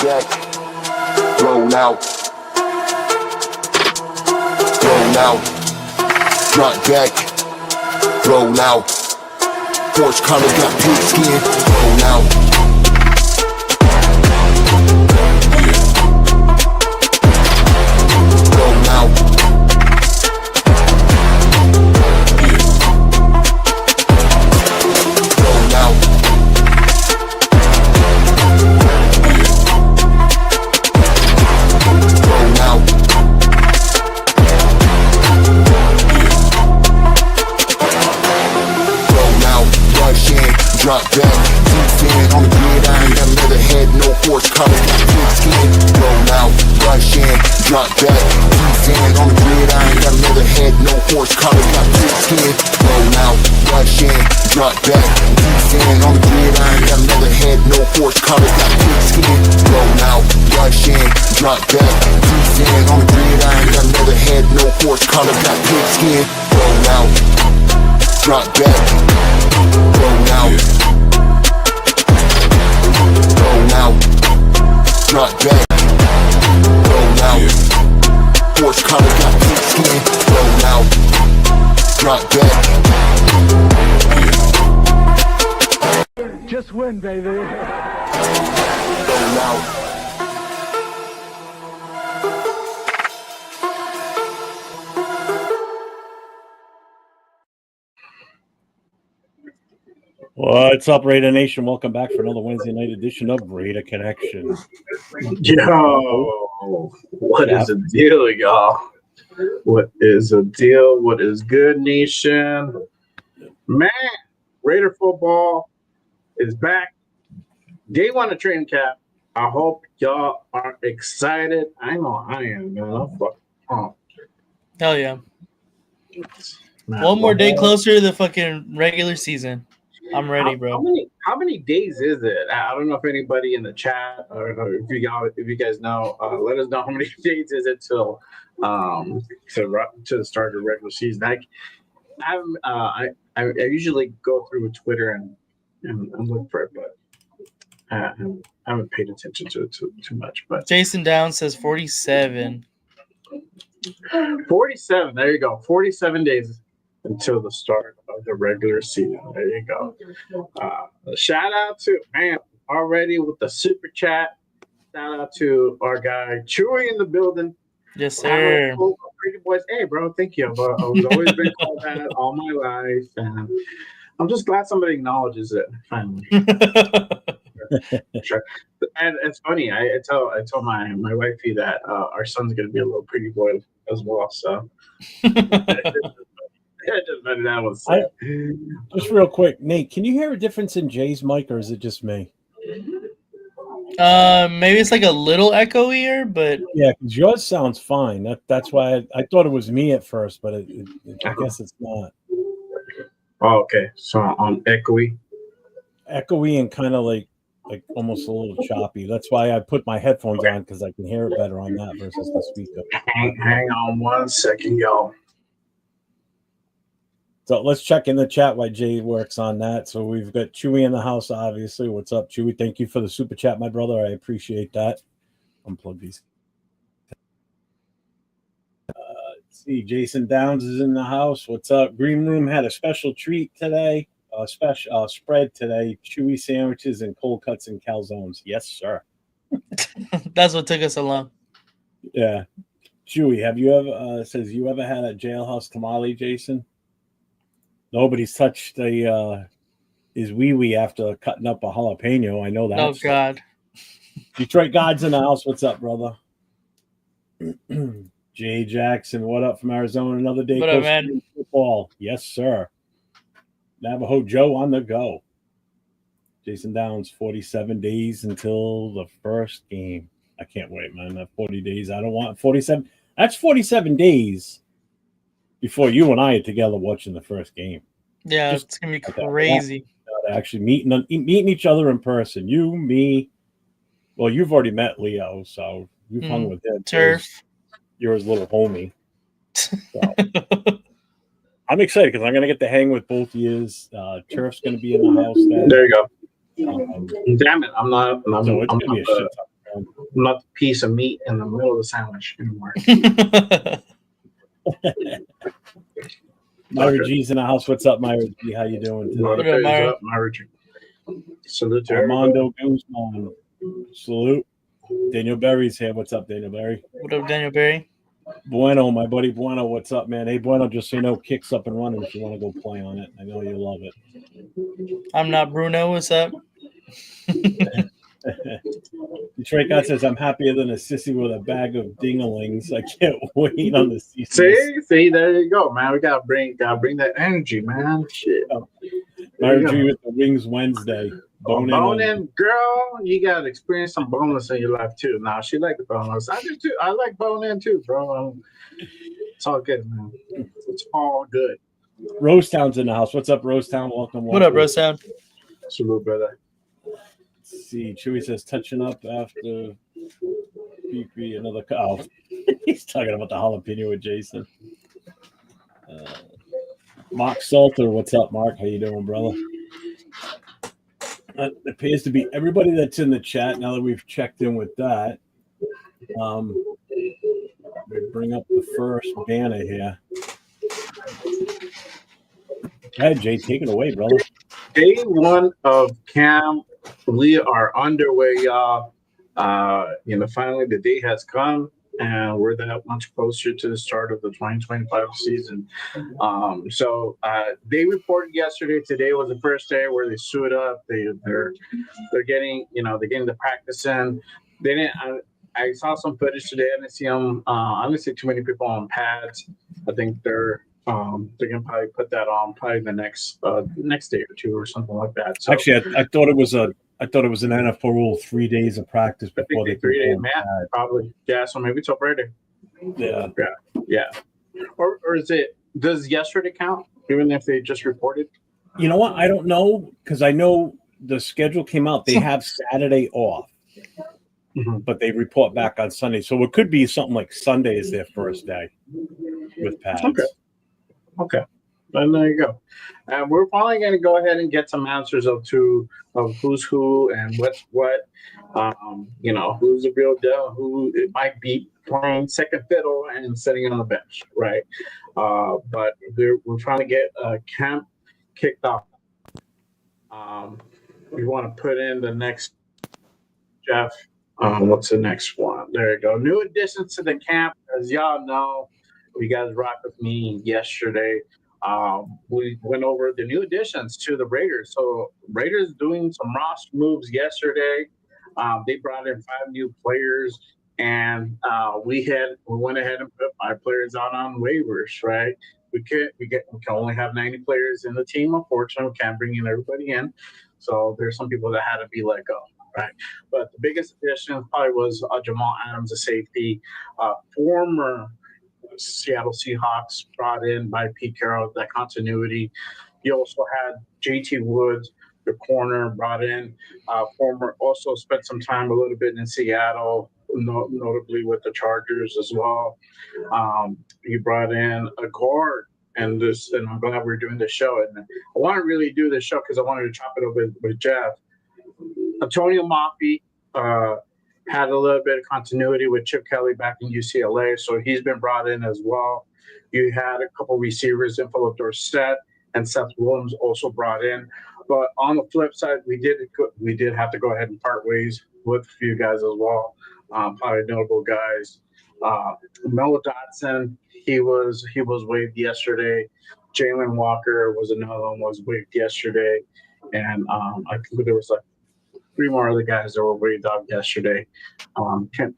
back, roll out, front back, roll out. Horse collar got pig skin, roll out. Roll out. Roll out. Roll out. Drop back, deep in on the gridiron, got leather head, no horse collar, got pig skin. Roll out, rush in, drop back, deep in on the gridiron, got leather head, no horse collar, got pig skin. Roll out, rush in, drop back, deep in on the gridiron, got leather head, no horse collar, got pig skin. Roll out, rush in, drop back, deep in on the gridiron, got leather head, no horse collar, got pig skin. Roll out, drop back, roll out. Roll out, drop back, roll out. Horse collar got pig skin, roll out, drop back. Just win, baby. Roll out. What's up, Raider Nation? Welcome back for another Wednesday night edition of Raider Connection. Yo, what is the deal, y'all? What is the deal? What is good, Nation? Man, Raider football is back. Day one of training camp. I hope y'all are excited. I know I am, man. Hell yeah. Man, One more day closer to the fucking regular season. I'm ready, bro. How many days is it? I don't know if anybody in the chat or if you guys know, let us know how many days is it till to the start of the regular season. I usually go through Twitter and look for it, but I haven't paid attention to it too much. But Jason Downs says 47. 47. There you go. 47 days until the start of the regular season. There you go. Shout out to man already with the super chat. Shout out to our guy Chewy in the building. Yes, sir. Pretty boys. Hey, bro, thank you. I've always been called that all my life, and I'm just glad somebody acknowledges it finally. Sure. And it's funny. I told my wifey that our son's gonna be a little pretty boy as well. So. Just real quick, Nate, can you hear a difference in Jay's mic, or is it just me? Maybe it's like a little echoier, but yeah, because yours sounds fine. That's why I thought it was me at first, but I guess it's not. Oh, okay. So on echoey and kind of like almost a little choppy. That's why I put my headphones on, because I can hear it better on that versus the speaker. Hang on 1 second, y'all. So let's check in the chat while Jay works on that. So we've got Chewy in the house, obviously. What's up, Chewy? Thank you for the super chat, my brother. I appreciate that. Unplug these. Let's see, Jason Downs is in the house. What's up? Green Room had a special treat today. Special spread today. Chewy sandwiches and cold cuts and calzones. Yes, sir. that's what took us so long. Yeah. Chewy, have you ever says you ever had a jailhouse tamale, Jason? Nobody's touched his wee-wee after cutting up a jalapeno. I know that. Oh, God. Detroit God's in the house. What's up, brother? Jay Jackson, what up from Arizona? Another day. What up, man? Football. Yes, sir. Navajo Joe on the go. Jason Downs, 47 days until the first game. I can't wait, man. That 40 days. I don't want 47. That's 47 days before you and I are together watching the first game. Yeah, it's going to be crazy. Actually meeting each other in person. You, me. Well, you've already met Leo, so you've hung with him. Turf. You're his little homie. So, I'm excited because I'm going to get to hang with both of you. Turf's going to be in the house then. There you go. Damn it. I'm not. So it's going to be a shit ton. not the piece of meat in the middle of the sandwich anymore. Myra G's in the house. What's up, Myra G? How you doing What today? up, is Myra? up, Myra? Salute to everybody. Armando Guzman. Salute. Daniel Berry's here. What's up, Daniel Berry? What up, Daniel Berry? Bueno, my buddy Bueno. What's up, man? Hey, Bueno, just so you know, Kick's up and running if you want to go play on it. I know you love it. I'm not Bruno. What's up? Detroit God says, I'm happier than a sissy with a bag of dinglings. I can't wait on the season. See, there you go, man. We gotta bring that energy, man. Shit. Myra G with the Wings Wednesday. Boning, girl, you gotta experience some bonus in your life too. Now she like the bonus. I do too. I like boning too, bro. It's all good, man. It's all good. Rosetown's in the house. What's up, Rosetown? Welcome. What up, Rosetown? Salute, brother. Let's see, Chewy says touching up after BP another. Oh, he's talking about the jalapeno with Jason. Mark Salter, what's up, Mark? How you doing, brother? It appears to be everybody that's in the chat. Now that we've checked in with that, we bring up the first banner here. Go ahead, Jay, take it away, brother. Day one of camp, we are underway, y'all. Finally the day has come, and we're that much closer to the start of the 2025 season. They reported yesterday. Today was the first day where they suit up. They're getting the practice in. They didn't. I saw some footage today. I didn't see them. I didn't see too many people on pads. I think they're gonna probably put that on probably the next day or two or something like that. So, actually, I thought it was an NFL rule 3 days of practice before they 3 days, man. Probably, yeah. So maybe till Friday. Yeah. Or is it? Does yesterday count? Even if they just reported? You know what? I don't know because I know the schedule came out. They have Saturday off, but they report back on Sunday. So it could be something like Sunday is their first day with pads. Okay. And there you go. And we're probably going to go ahead and get some answers of who's who and what's what. Who's the real deal, who it might be playing second fiddle and sitting on the bench, right? But we're trying to get camp kicked off. We want to put in the next, Jeff. What's the next one? There you go. New additions to the camp, as y'all know. You guys rocked with me yesterday. We went over the new additions to the Raiders. So Raiders doing some roster moves yesterday. They brought in 5 new players, and we went ahead and put 5 players out on waivers. Right? We can only have 90 players in the team. Unfortunately, we can't bring in everybody in. So there's some people that had to be let go. Right, but the biggest addition probably was Jamal Adams, a safety, former Seattle Seahawks, brought in by Pete Carroll, that continuity. You also had JT Woods, the corner, brought in, also spent some time a little bit in Seattle, notably with the Chargers as well. You brought in a guard, and I'm glad we're doing this show. And I want to really do this show because I wanted to chop it up with Jeff. Antonio Mafi had a little bit of continuity with Chip Kelly back in UCLA, so he's been brought in as well. You had a couple receivers in Philip Dorsett and Seth Williams also brought in. But on the flip side, we did have to go ahead and part ways with a few guys as well, probably notable guys. Noah Dotson, he was waived yesterday. Jalen Walker was another one, was waived yesterday, and I think there was like 3 more other guys that were waived off yesterday. Can't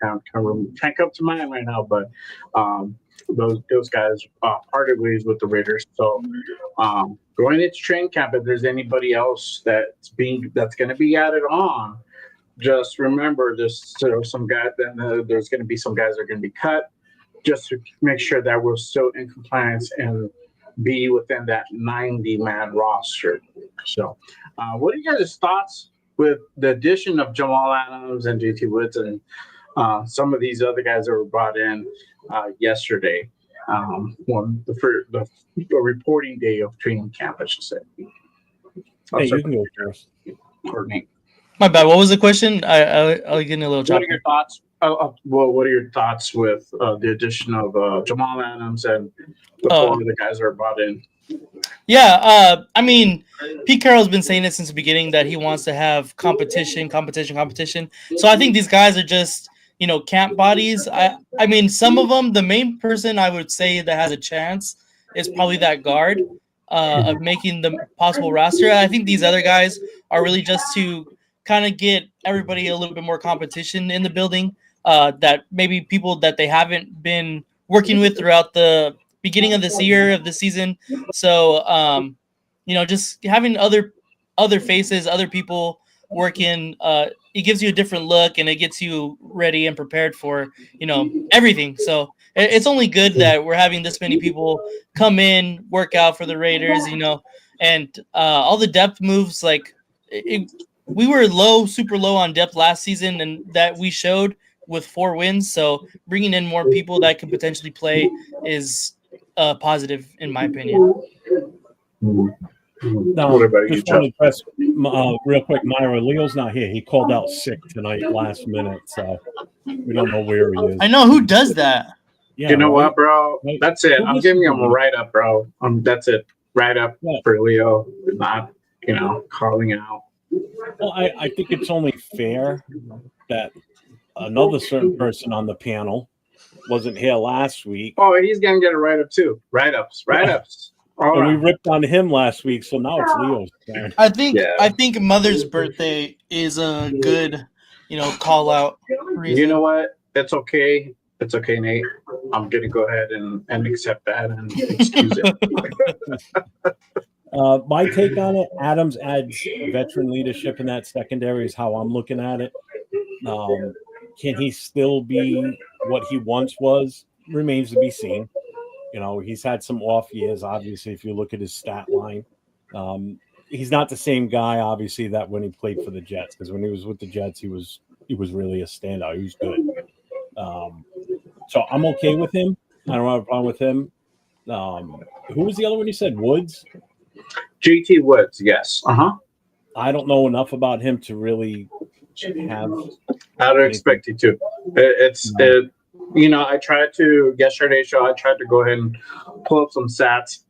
come to mind right now, but those guys parted ways with the Raiders. So going into training camp, if there's anybody else that's going to be added on, just remember there's some guys. Then there's going to be some guys that are going to be cut, just to make sure that we're still in compliance and be within that 90-man roster. So, what are you guys' thoughts with the addition of Jamal Adams and JT Woods and some of these other guys that were brought in yesterday, the reporting day of training camp, I should say? Hey, you can go first. Courtney. My bad. What was the question? I'll get in a little What are choppy. your thoughts? Well, what are your thoughts with the addition of Jamal Adams and the Uh, four other guys that are brought in? Yeah, I mean, Pete Carroll's been saying it since the beginning that he wants to have competition. So I think these guys are just, camp bodies. I mean, some of them, the main person I would say that has a chance is probably that guard of making the possible roster. I think these other guys are really just to kind of get everybody a little bit more competition in the building. That maybe people that they haven't been working with throughout the beginning of this year of the season. So, just having other faces, other people working, it gives you a different look and it gets you ready and prepared for everything. So it's only good that we're having this many people come in, work out for the Raiders, and all the depth moves. Like we were super low on depth last season, and that we showed with 4 wins. So bringing in more people that could potentially play is positive in my opinion. What about you, Just want Chuck? to press real quick, Myra. Leo's not here. He called out sick tonight, last minute, so we don't know where he is. I know who does that. Yeah, You know right? what, bro? Right. That's it. Who I'm was giving he him a doing? write up, bro. That's it. Write up Yeah. for Leo, not calling out. Well, I think it's only fair that another certain person on the panel wasn't here last week, Oh, he's gonna get a write up too. Write ups. All and we right. ripped on him last week, so now it's Leo's turn. I think Yeah. I think Mother's birthday is a good, call out reason. You know what? It's okay. It's okay, Nate. I'm gonna go ahead and accept that and excuse it. My take on it, Adams adds veteran leadership in that secondary is how I'm looking at it. Can he still be what he once was? Remains to be seen. He's had some off years, obviously, if you look at his stat line. He's not the same guy, obviously, that when he played for the Jets, because when he was with the Jets, he was really a standout. He was good. So I'm okay with him. I don't have a problem with him. Who was the other one you said? Woods? GT Woods, yes. I don't know enough about him to really have. I don't expect you to. I tried to yesterday's show. I tried to go ahead and pull up some stats.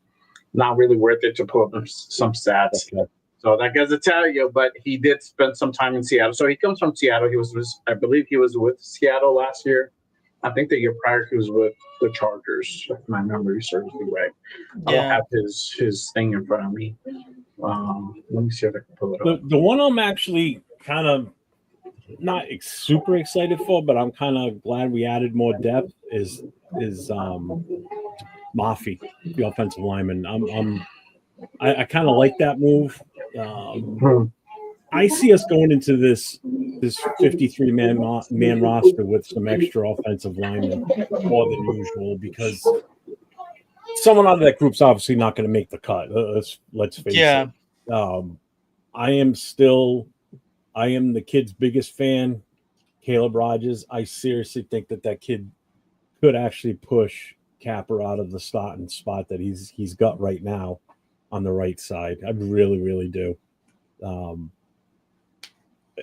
Not really worth it to pull up some stats. Okay. So that goes to tell you, but he did spend some time in Seattle. So he comes from Seattle. I believe he was with Seattle last year. I think the year prior he was with the Chargers, if my memory serves me right. I don't have his thing in front of me. Let me see if I can pull it up. The one I'm actually kind of not super excited for, but I'm kind of glad we added more depth is Mafi, the offensive lineman. I kind of like that move. I see us going into this 53 man roster with some extra offensive linemen more than usual, because someone out of that group's obviously not going to make the cut. Let's face it. I am the kid's biggest fan, Caleb Rogers. I seriously think that kid could actually push Capper out of the starting spot that he's got right now on the right side. I really, really do.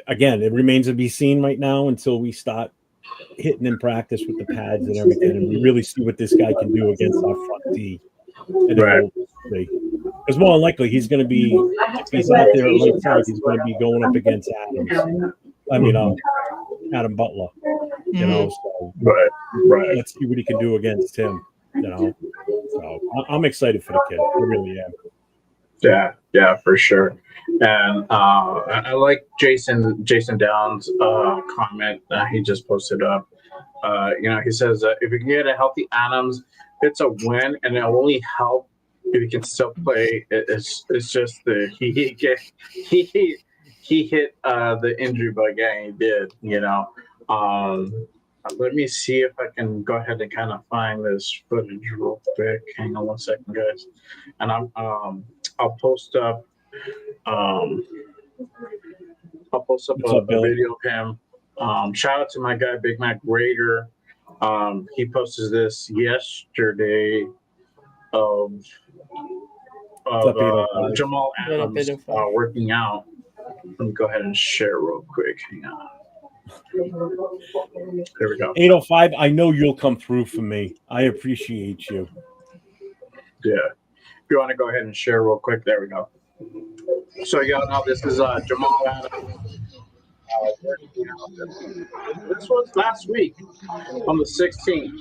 Again, it remains to be seen right now until we start hitting in practice with the pads and everything, and we really see what this guy can do against our front D. And then because more than likely he's going to be, if he's out there at right side, he's going to be going up against Adams. Adam Butler. So let's see what he can do against him. So I'm excited for the kid. I really am. Yeah, for sure. And I like Jason Downs' comment he just posted up. He says if you can get a healthy Adams, it's a win, and it'll only help if you can still play. It's just the he hit the injury bug. Yeah, he did. Let me see if I can go ahead and kind of find this footage real quick. Hang on one second, guys, and I'll post up. I'll post up a video of him. Shout out to my guy Big Mac Raider. He posted this yesterday of Jamal Adams working out. Let me go ahead and share real quick. Hang on. There we go. 805. I know you'll come through for me. I appreciate you. Yeah. If you want to go ahead and share real quick, there we go. So y'all know this is Jamal Adams. This was last week on the 16th.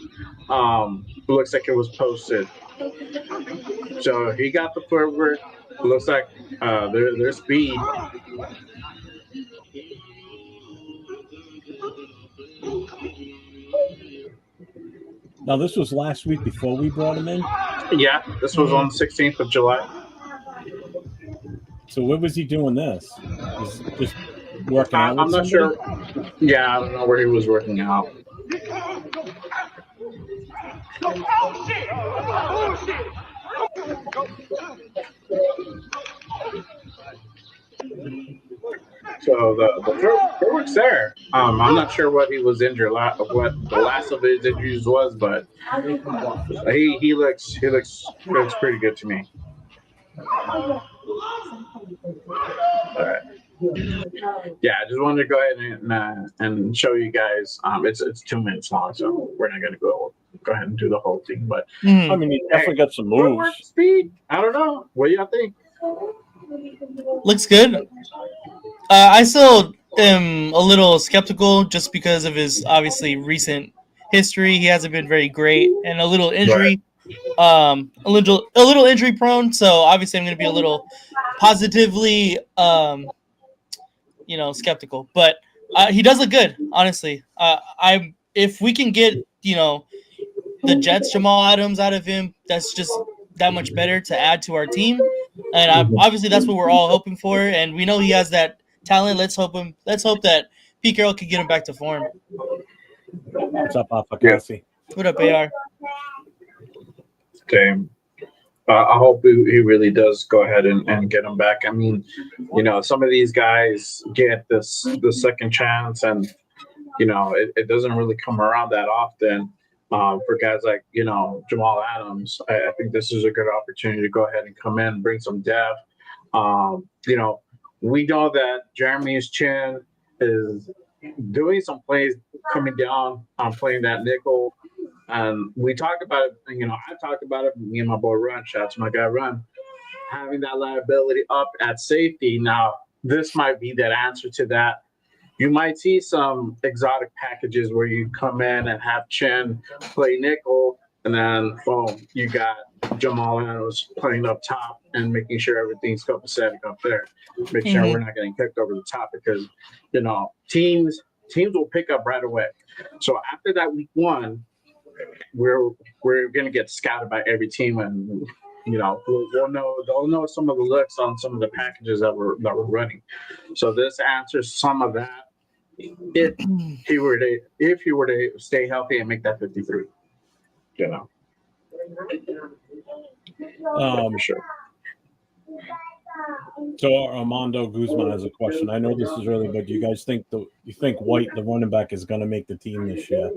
Looks like it was posted. So he got the footwork. Looks like their speed. Now, this was last week before we brought him in. Yeah, this was on the 16th of July. So what was he doing this? Was just working out with I'm not somebody? sure. Yeah, I don't know where he was working out. So the footwork's there. I'm not sure what he was injured, what the last of his injuries was, but he looks pretty good to me. All right. Yeah, I just wanted to go ahead and show you guys. It's 2 minutes long, so we're not gonna go ahead and do the whole thing. But I mean, he definitely got some footwork, moves. speed. I don't know. What do y'all think? Looks good. I still am a little skeptical just because of his obviously recent history. He hasn't been very great and a little injury, a little injury prone. So obviously, I'm going to be a little positively, skeptical. But he does look good, honestly. If we can get the Jets Jamal Adams out of him, that's just that much better to add to our team. And obviously, that's what we're all hoping for. And we know he has that talent. Let's hope that Pete Carroll can get him back to form. What's up, Alpha Cassie? What up, AR? Damn. I hope he really does go ahead and get him back. I mean, some of these guys get the second chance, and it doesn't really come around that often. For guys like Jamal Adams, I think this is a good opportunity to go ahead and come in and bring some depth. We know that Jeremy's chin is doing some plays coming down on playing that nickel. And we talked about it, I talked about it, me and my boy Run, shout out to my guy Run, having that liability up at safety. Now, this might be that answer to that. You might see some exotic packages where you come in and have Chin play nickel, and then boom, you got Jamal Adams playing up top and making sure everything's copacetic up there. Make sure we're not getting kicked over the top because teams will pick up right away. So after that week one, we're gonna get scouted by every team, and they'll know some of the looks on some of the packages that we're running. So this answers some of that. If he were to stay healthy and make that 53, for sure. So Armando Guzman has a question. I know this is early, but do you guys think White, the running back, is going to make the team this year?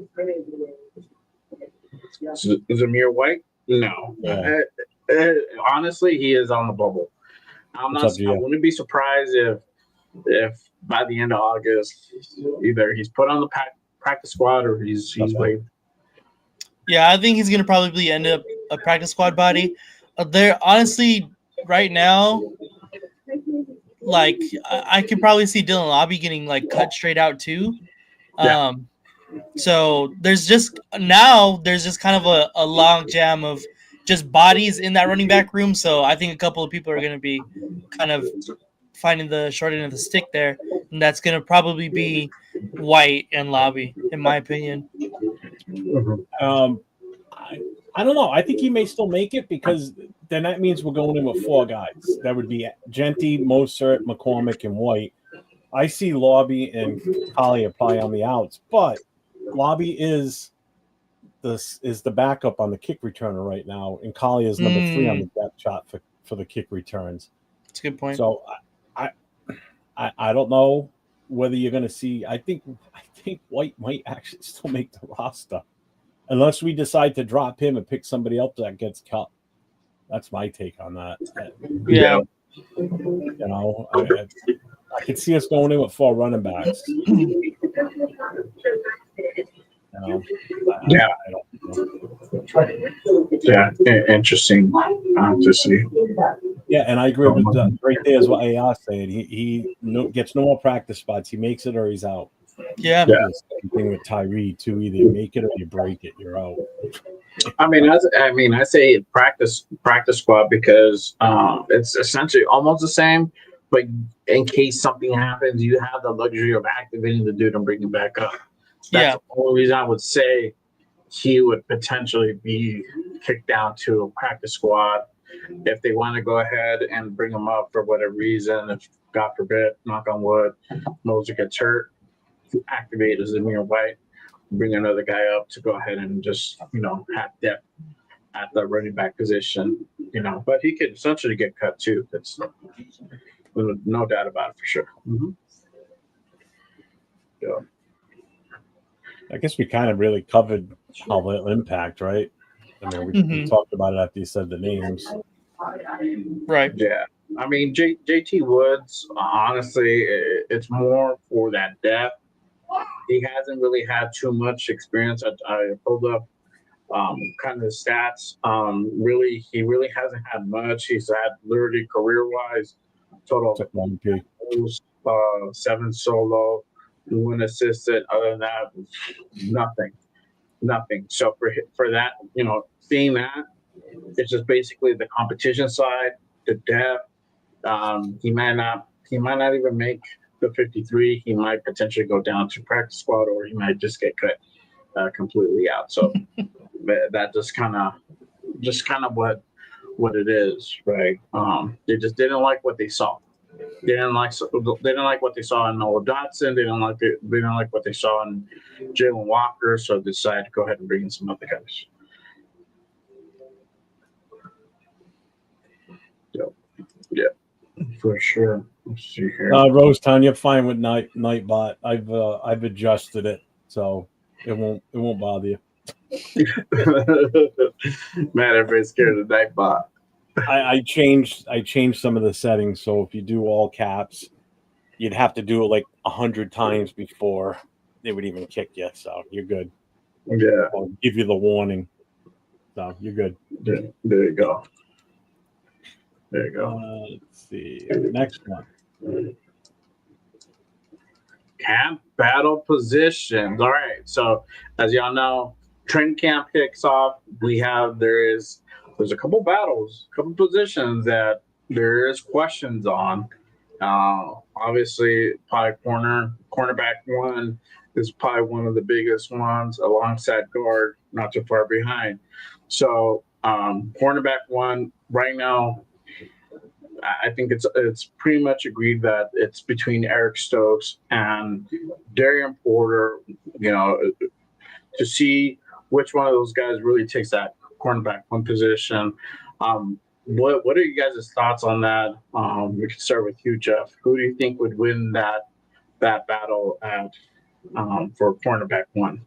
Zamir White? No. Yeah. Honestly, he is on the bubble. I wouldn't be surprised if by the end of August, either he's put on the practice squad or he's waived. Yeah, I think he's going to probably end up a practice squad body. There, honestly, right now, like I could probably see Dylan Lobby getting cut straight out too. Yeah. So there's just kind of a log jam of just bodies in that running back room. So I think a couple of people are going to be kind of finding the short end of the stick there, and that's going to probably be White and Lobby, in my opinion. I don't know. I think he may still make it because then that means we're going in with 4 guys. That would be Genty, Mostert, McCormick, and White. I see Lobby and Collier probably on the outs, but Lobby is the backup on the kick returner right now, and Collier is number 3 on the depth chart for the kick returns. That's a good point. So I don't know whether you're going to see. I think White might actually still make the roster, unless we decide to drop him and pick somebody else that gets cut. That's my take on that. Yeah. I could see us going in with 4 running backs. Yeah. I don't know. Yeah, interesting to see. Yeah, and I agree with right there is what AR said. He gets no more practice spots. He makes it or he's out. Yeah. The same thing with Tyree too. Either you make it or you break it. You're out. I say practice squad because it's essentially almost the same, but in case something happens, you have the luxury of activating the dude and bringing him back up. That's the only reason I would say he would potentially be kicked down to a practice squad if they want to go ahead and bring him up for whatever reason. If God forbid, knock on wood, Moser gets hurt, activate as Zamir White, bring another guy up to go ahead and just have depth at the running back position. But he could essentially get cut too. That's no doubt about it for sure. Mm-hmm. Yeah. I guess we kind of really covered how they'll impact, right? I mean, we talked about it after you said the names. Right. Yeah. I mean, JT Woods, honestly, it's more for that depth. He hasn't really had too much experience. I pulled up kind of the stats. He really hasn't had much. He's had literally career-wise total 7 solo, 1 assisted. Other than that, nothing. So for that, seeing that, it's just basically the competition side, the depth. He might not even make the 53. He might potentially go down to practice squad, or he might just get cut completely out. So that just kind of what it is, right? They just didn't like what they saw. They didn't like what they saw in Noah Dotson. They didn't like what they saw in Jalen Walker. So they decided to go ahead and bring in some other guys. Yeah, for sure. Let's see here. Rose Town, you're fine with Nightbot. I've adjusted it, so it won't bother you. Man, everybody's scared of Nightbot. I changed some of the settings, so if you do all caps, you'd have to do it like 100 times before they would even kick you. So you're good. Yeah, I'll give you the warning. So you're good. There you go. Let's see. Next one. Camp battle positions. All right. So as y'all know, training camp kicks off. There's a couple battles, couple positions that there is questions on. Obviously, probably cornerback 1 is probably one of the biggest ones, alongside guard, not too far behind. So cornerback 1 right now, I think it's pretty much agreed that it's between Eric Stokes and Darian Porter, to see which one of those guys really takes that cornerback 1 position. What are you guys' thoughts on that? We can start with you, Jeff. Who do you think would win that battle for cornerback 1?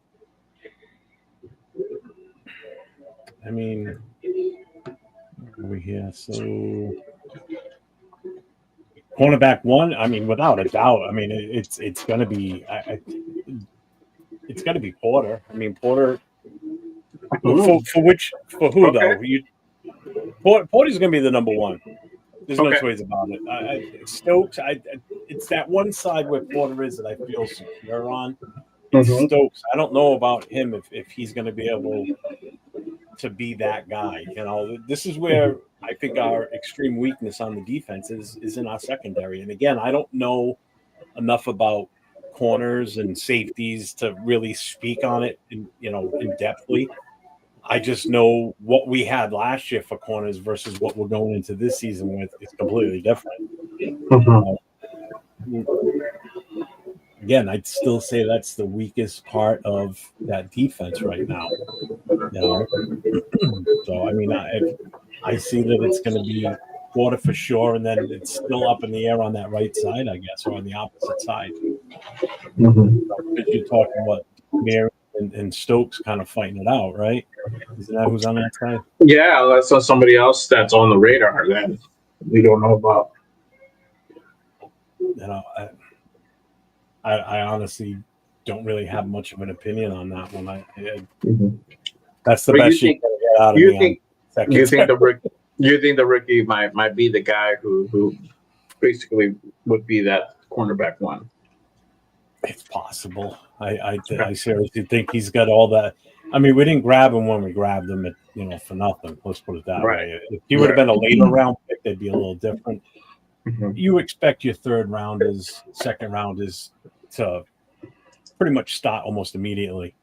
I mean, over here, so cornerback 1. I mean, without a doubt. I mean, it's gonna be it's gonna be Porter. I mean, Porter. For who Okay. though? Porter's gonna be the number 1. There's no two ways about it. Stokes, it's that one side where Porter is that I feel secure on. Stokes, I don't know about him if he's going to be able to be that guy. This is where I think our extreme weakness on the defense is in our secondary. And again, I don't know enough about corners and safeties to really speak on it in depthly. I just know what we had last year for corners versus what we're going into this season with is completely different. Again, I'd still say that's the weakest part of that defense right now. So I mean, I see that it's going to be Porter for sure, and then it's still up in the air on that right side, I guess, or on the opposite side. Because you're talking about Mary and Stokes kind of fighting it out, right? Isn't that who's on that side? Yeah, that's somebody else that's on the radar that we don't know about. know, I honestly don't really have much of an opinion on that one. That's the But best you can get out of you me on think you think secondary. the rookie might be the guy who basically would be that cornerback one. It's possible. I seriously think he's got all that. I mean, we didn't grab him when we grabbed him, for nothing. Let's put it that Right. way. If he would have been a later round pick, they'd be a little different. Mhm. You expect your third rounders, second rounders to pretty much start almost immediately,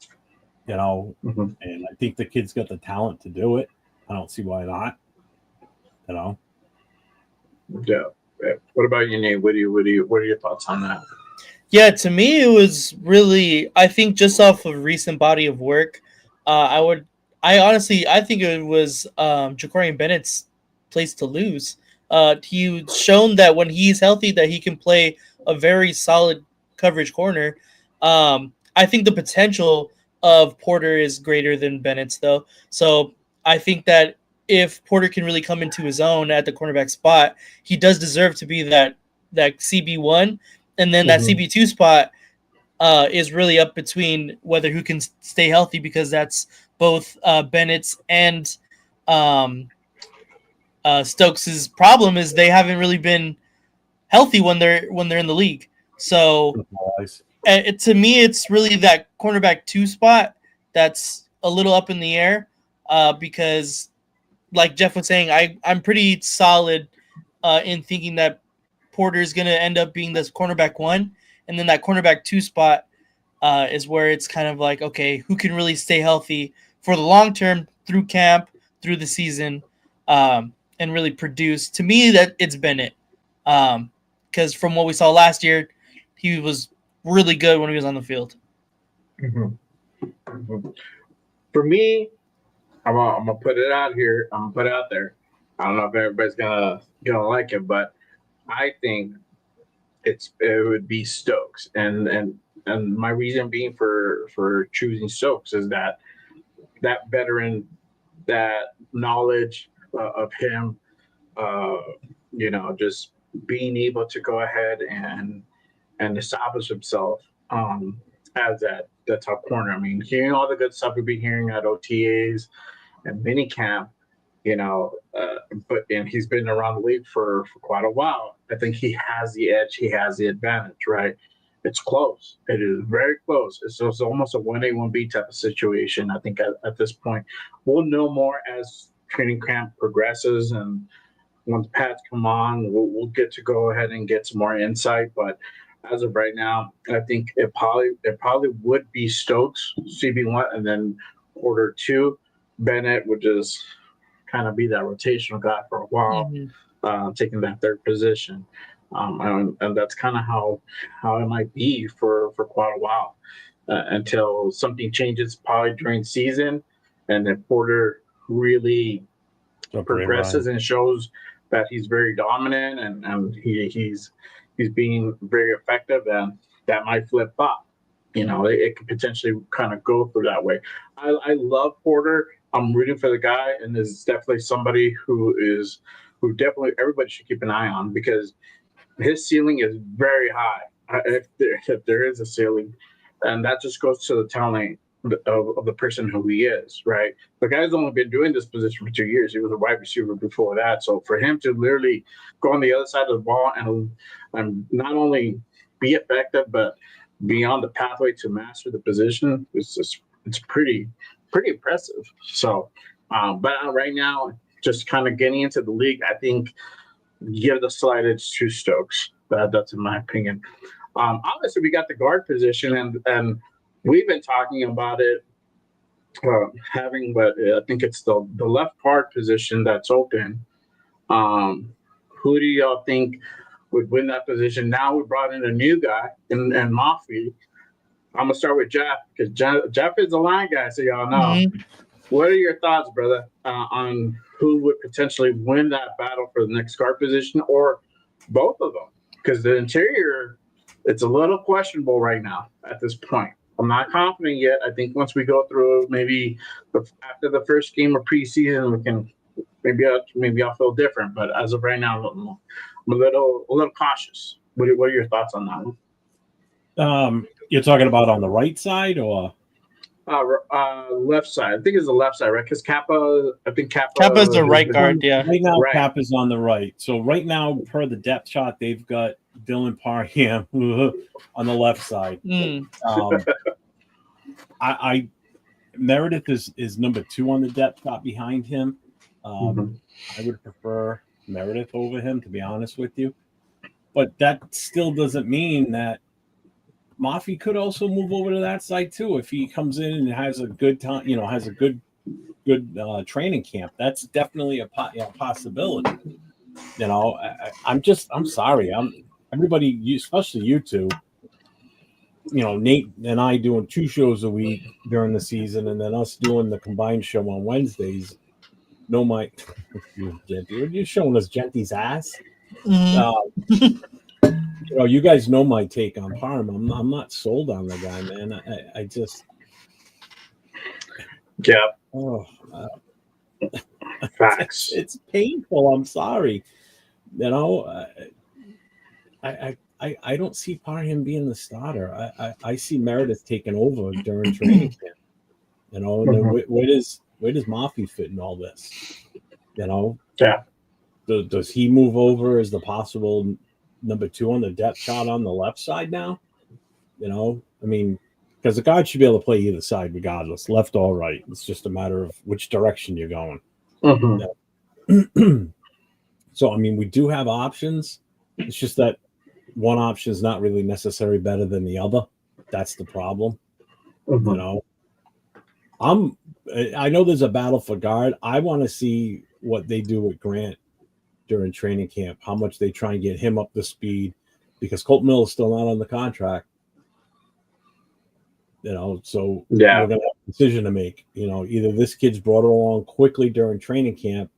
Mhm. and I think the kid's got the talent to do it. I don't see why not, Yeah. What about you, Nate? What are your thoughts on that? Yeah, to me, it was really. I think just off of recent body of work, I honestly, I think it was Jacorian Bennett's place to lose. He's shown that when he's healthy, that he can play a very solid coverage corner. I think the potential of Porter is greater than Bennett's, though. So I think that if Porter can really come into his own at the cornerback spot, he does deserve to be that CB1, and then that Mhm. CB2 spot is really up between whether who can stay healthy, because that's both Bennett's and um, Stokes' problem is they haven't really been healthy when they're in the league. So to me, it's really that cornerback 2 spot that's a little up in the air because, like Jeff was saying, I'm pretty solid in thinking that Porter is going to end up being this cornerback 1, and then that cornerback 2 spot is where it's kind of like, okay, who can really stay healthy for the long term through camp, through the season, and really produce. To me, that it's Bennett, because from what we saw last year, he was really good when he was on the field. Mhm. Mhm. For me, I'm gonna put it out here. I'm gonna put it out there. I don't know if everybody's gonna like it, but I think it would be Stokes, and my reason being for choosing Stokes is that veteran, that knowledge of him, uh, just being able to go ahead and establish himself as that top corner. I mean, hearing all the good stuff we've been hearing at OTAs and minicamp, and he's been around the league for quite a while. I think he has the edge. He has the advantage, right? It's close. It is very close. It's almost a 1A, 1B type of situation. I think at this point, we'll know more as training camp progresses, and once pads come on, we'll get to go ahead and get some more insight. But as of right now, I think it probably would be Stokes, CB1, and then Porter 2. Bennett would just kind of be that rotational guy for a while, taking that third position. And that's kind of how it might be for quite a while until something changes, probably during season, and then Porter really progresses and shows that he's very dominant and he's being very effective, and that might flip flop. It could potentially kind of go through that way. I love Porter. I'm rooting for the guy, and there's definitely somebody who definitely everybody should keep an eye on, because his ceiling is very high. If there is a ceiling, and that just goes to the talent of the person who he is, right? The guy's only been doing this position for 2 years. He was a wide receiver before that. So for him to literally go on the other side of the ball and not only be effective, but be on the pathway to master the position, it's pretty impressive. So, but right now, just kind of getting into the league, I think give the slight edge to Stokes. That's in my opinion. Obviously, we got the guard position, and we've been talking about it having, but I think it's the left guard position that's open. Who do y'all think would win that position? Now we brought in a new guy in Mafi. I'm gonna start with Jeff, because Jeff is a line guy, so y'all know. What are your thoughts, brother, on who would potentially win that battle for the next guard position, or both of them? Because the interior, it's a little questionable right now at this point. I'm not confident yet. I think once we go through maybe after the first game of preseason, we can maybe I'll feel different. But as of right now, I'm a little cautious. What are your thoughts on that one? You're talking about on the right side, or Left side. I think it's the left side, right? Because Kappa, I think Kappa. Kappa's the right has guard, yeah. right now Right. Cap is on the right. So right now, per the depth chart, they've got Dylan Parham on the left side. Mm. I Meredith is number 2 on the depth chart behind him. Mhm. I would prefer Meredith over him, to be honest with you. But that still doesn't mean that Mafi could also move over to that side too if he comes in and has a good time, has a good training camp. That's definitely a possibility. I'm sorry. Everybody, especially you two. Nate and I doing 2 shows a week during the season, and then us doing the combined show on Wednesdays. No, Mike, you're showing us Genty's ass. Mhm. You guys know my take on Parham. I'm not sold on the guy, man. I just, Yeah, facts. it's painful. I'm sorry. I don't see Parham being the starter. I see Meredith taking over during training camp. And then where does Mafi fit in all this? Yeah. Does he move over as the possible number 2 on the depth chart on the left side now? Because the guard should be able to play either side regardless, left or right. It's just a matter of which direction you're going. Mm-hmm. So, we do have options. It's just that one option is not really necessarily better than the other. That's the problem. Mm-hmm. I know there's a battle for guard. I want to see what they do with Grant during training camp, how much they try and get him up to speed, because Colt Mill is still not on the contract. So Yeah. we're going to have a decision to make. Either this kid's brought along quickly during training camp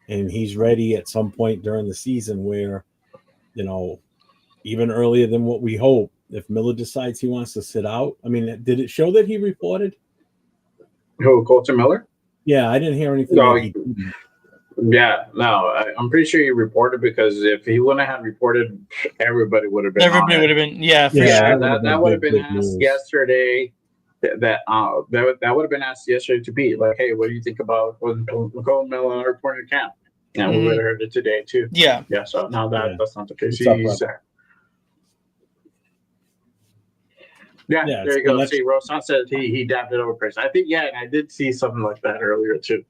and he's ready at some point during the season where, even earlier than what we hope, if Miller decides he wants to sit out. Did it show that he reported? Who, Colton Miller? Yeah, I didn't hear anything. No, that he didn't. Yeah, no, I'm pretty sure he reported, because if he wouldn't have reported, everybody would have been. Everybody would have been, yeah, for Yeah, sure. That would have been big asked news. yesterday. That would have been asked yesterday to Pete. Like, hey, what do you think about when Nicole Miller reported to camp? And we would have heard it today too. Yeah. Yeah. So now that's not the case. What's up, He's brother? Yeah, Yeah, there you go. that's- See, Rosan said he dabbed it over Chris. I think, yeah, and I did see something like that earlier too.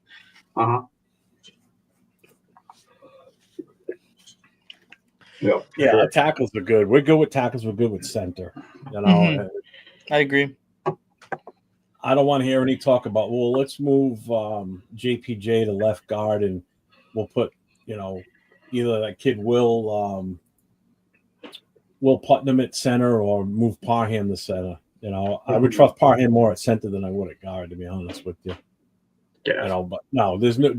Yep. Yeah, Sure. our tackles are good. We're good with tackles. We're good with center. I agree. I don't want to hear any talk about, well, let's move JPJ to left guard and we'll put, either that kid Will Putnam at center or move Parham to center. I would trust Parham more at center than I would at guard, to be honest with you. Yeah. But no, there's no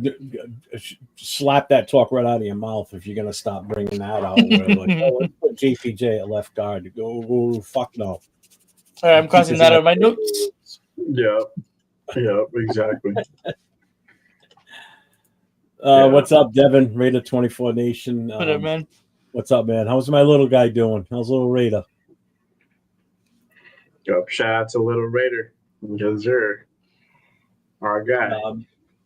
slap that talk right out of your mouth if you're gonna stop bringing that out. Where let's put JPJ at left guard. Go, fuck no. All right, I'm crossing that out of my notes. Yeah. Yeah. Exactly. What's up, Devin? Raider 24 Nation. What up, man? What's up, man? How's my little guy doing? How's little Raider? Yep. Shout out to Little Raider. Yes, sir. Our guy.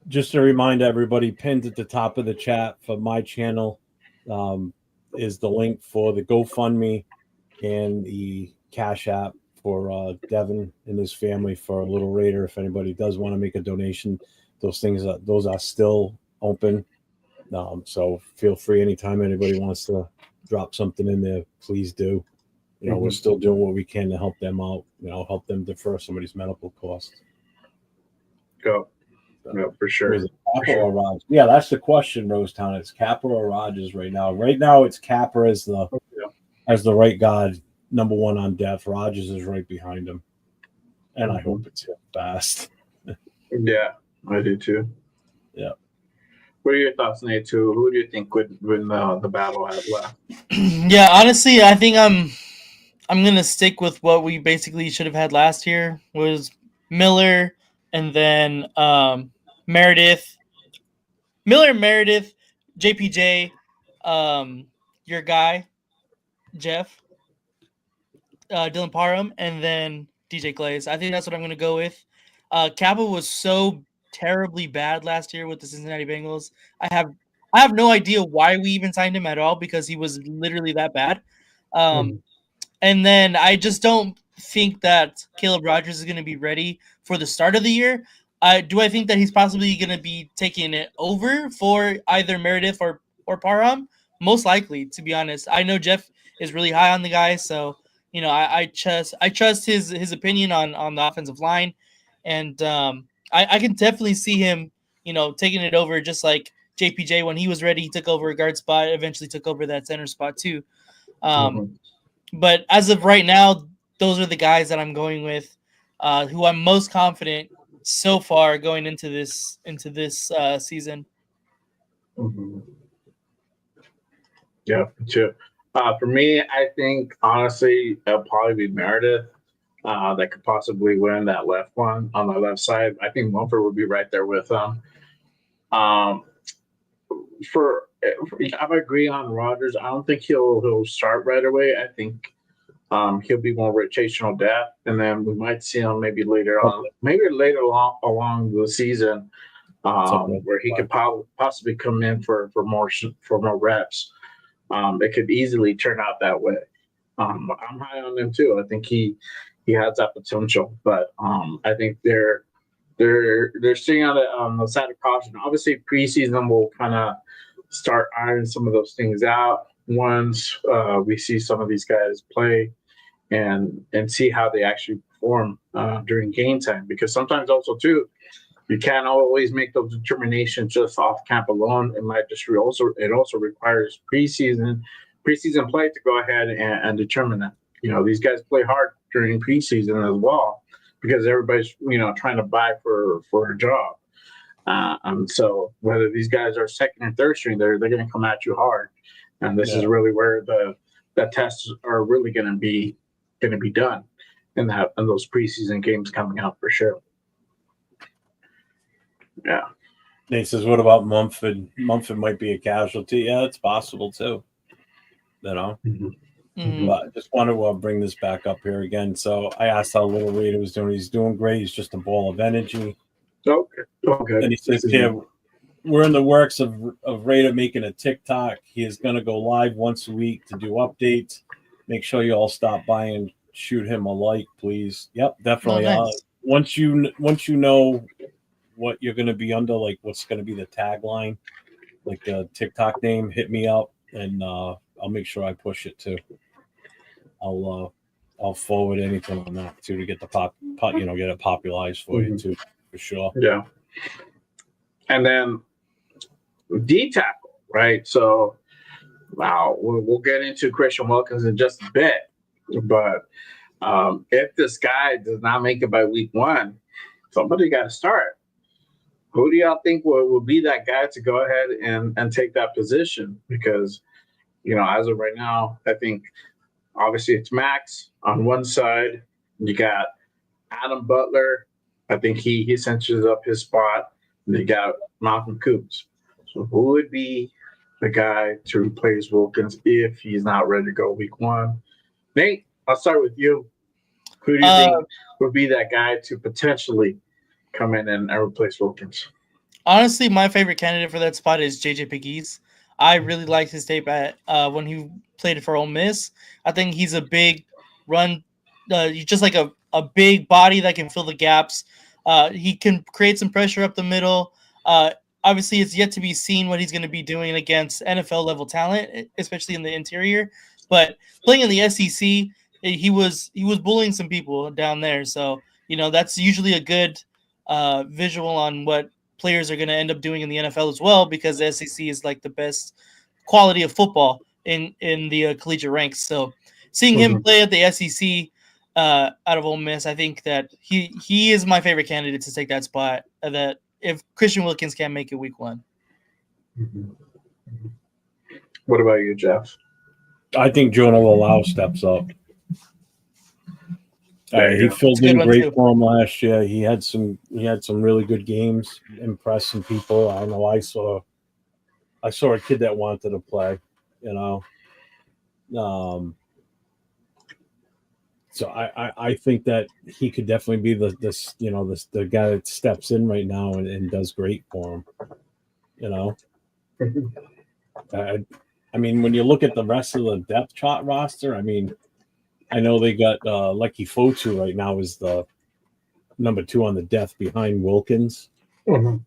Just to remind everybody, pinned at the top of the chat for my channel is the link for the GoFundMe and the Cash App for Devin and his family for Little Raider. If anybody does want to make a donation, those are still open. So feel free anytime anybody wants to drop something in there, please do. We're still doing what we can to help them out. Help them defer somebody's medical costs. Go. Yeah, for sure. Is it Capper or Rogers? Yeah, that's the question, Rosetown. It's Capper or Rogers right now. Right now, it's Capper as the right guard, number 1 on depth. Rogers is right behind him, and I hope it's hit fast. Yeah, I do too. Yeah. What are your thoughts, Nate? Too? Who do you think would win the battle have left? Yeah, honestly, I think I'm gonna stick with what we basically should have had last year, was Miller. And then Meredith, JPJ, your guy, Jeff, Dylan Parham, and then DJ Glaze. I think that's what I'm going to go with. Kappa was so terribly bad last year with the Cincinnati Bengals. I have no idea why we even signed him at all because he was literally that bad. And then I just don't think that Caleb Rogers is going to be ready for the start of the year. Do I think that he's possibly going to be taking it over for either Meredith or Parham? Most likely, to be honest. I know Jeff is really high on the guy, so I trust his opinion on the offensive line, and I can definitely see him taking it over just like JPJ when he was ready. He took over a guard spot, eventually took over that center spot too. But as of right now, those are the guys that I'm going with, who I'm most confident so far going into this season. Yeah, too. For me, I think honestly it'll probably be Meredith that could possibly win that left one on the left side. I think Mumford would be right there with them. I agree on Rogers. I don't think he'll start right away. I think he'll be more rotational depth, and then we might see him maybe later along the season, where he could possibly come in for more reps. It could easily turn out that way. I'm high on him too. I think he has that potential, but I think they're staying on the side of caution. Obviously, preseason will kind of start ironing some of those things out once we see some of these guys play and see how they actually perform during game time. Because sometimes also too, you can't always make those determinations just off camp alone. It might just it also requires preseason play to go ahead and determine that. These guys play hard during preseason as well because everybody's trying to vie for a job. So whether these guys are second and third string, they're going to come at you hard, and this is really where the tests are really going to be done in those preseason games coming up for sure. Yeah. Nate says, "What about Mumford? Mumford might be a casualty. Yeah, it's possible too. But I just want to bring this back up here again. So I asked how Little Rita was doing. He's doing great. He's just a ball of energy. Okay. And he says, "Here, we're in the works of Rita making a TikTok. He is going to go live once a week to do updates. Make sure you all stop by and shoot him a like, please." Yep, definitely. Oh, nice. Once you know what you're going to be under, like what's going to be the tagline, like the TikTok name, hit me up, and I'll make sure I push it too. I'll forward anything on that too to get the get it popularized for you too, for sure. Yeah. And then D tackle, right? So wow, we'll get into Christian Wilkins in just a bit, but if this guy does not make it by week 1, somebody got to start. Who do y'all think will be that guy to go ahead and take that position? Because, as of right now, I think obviously it's Max on one side. You got Adam Butler. I think he cinches up his spot. And you got Malcolm Coombs. So who would be the guy to replace Wilkins if he's not ready to go week 1? Nate, I'll start with you. Who do you think would be that guy to potentially come in and replace Wilkins? Honestly, my favorite candidate for that spot is JJ Pegues. I really liked his tape at when he played for Ole Miss. I think he's a big run, just like a big body that can fill the gaps. He can create some pressure up the middle. Obviously, it's yet to be seen what he's going to be doing against NFL level talent, especially in the interior. But playing in the SEC, he was bullying some people down there. So that's usually a good visual on what players are going to end up doing in the NFL as well, because the SEC is like the best quality of football in the collegiate ranks. So seeing him play at the SEC out of Ole Miss, I think that he is my favorite candidate to take that spot. That if Christian Wilkins can't make it week 1. What about you, Jeff? I think Jonah Lalau steps up. He filled in great for him last year. He had some really good games, impressing people. I know I saw a kid that wanted to play, So I think that he could definitely be the guy that steps in right now and does great for him. You know, I mean, when you look at the rest of the depth chart roster, I mean, I know they got Lucky Fotu right now is the number 2 on the depth behind Wilkins. Mhm.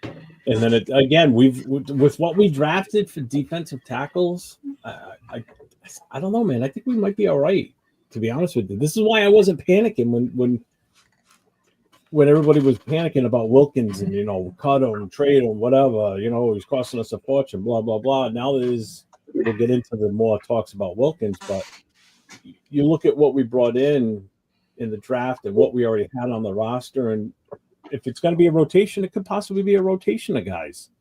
And then again, with what we drafted for defensive tackles, I don't know, man. I think we might be all right. To be honest with you, this is why I wasn't panicking when everybody was panicking about Wilkins and cut him, trade him, whatever. He's costing us a fortune. Blah blah blah. Now we'll get into the more talks about Wilkins, but you look at what we brought in the draft and what we already had on the roster, and if it's going to be a rotation, it could possibly be a rotation of guys.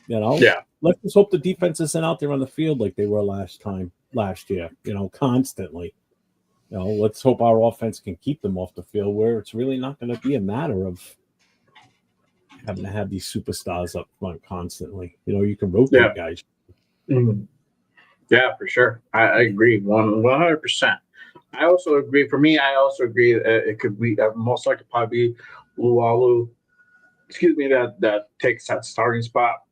Yeah. Let's just hope the defense isn't out there on the field like they were last year. Constantly. Let's hope our offense can keep them off the field where it's really not going to be a matter of having to have these superstars up front constantly. You can rotate guys. Mhm. Yeah, for sure. I agree 100%. I also agree. For me, I also agree it could be most likely probably Lualu. Excuse me, that takes that starting spot.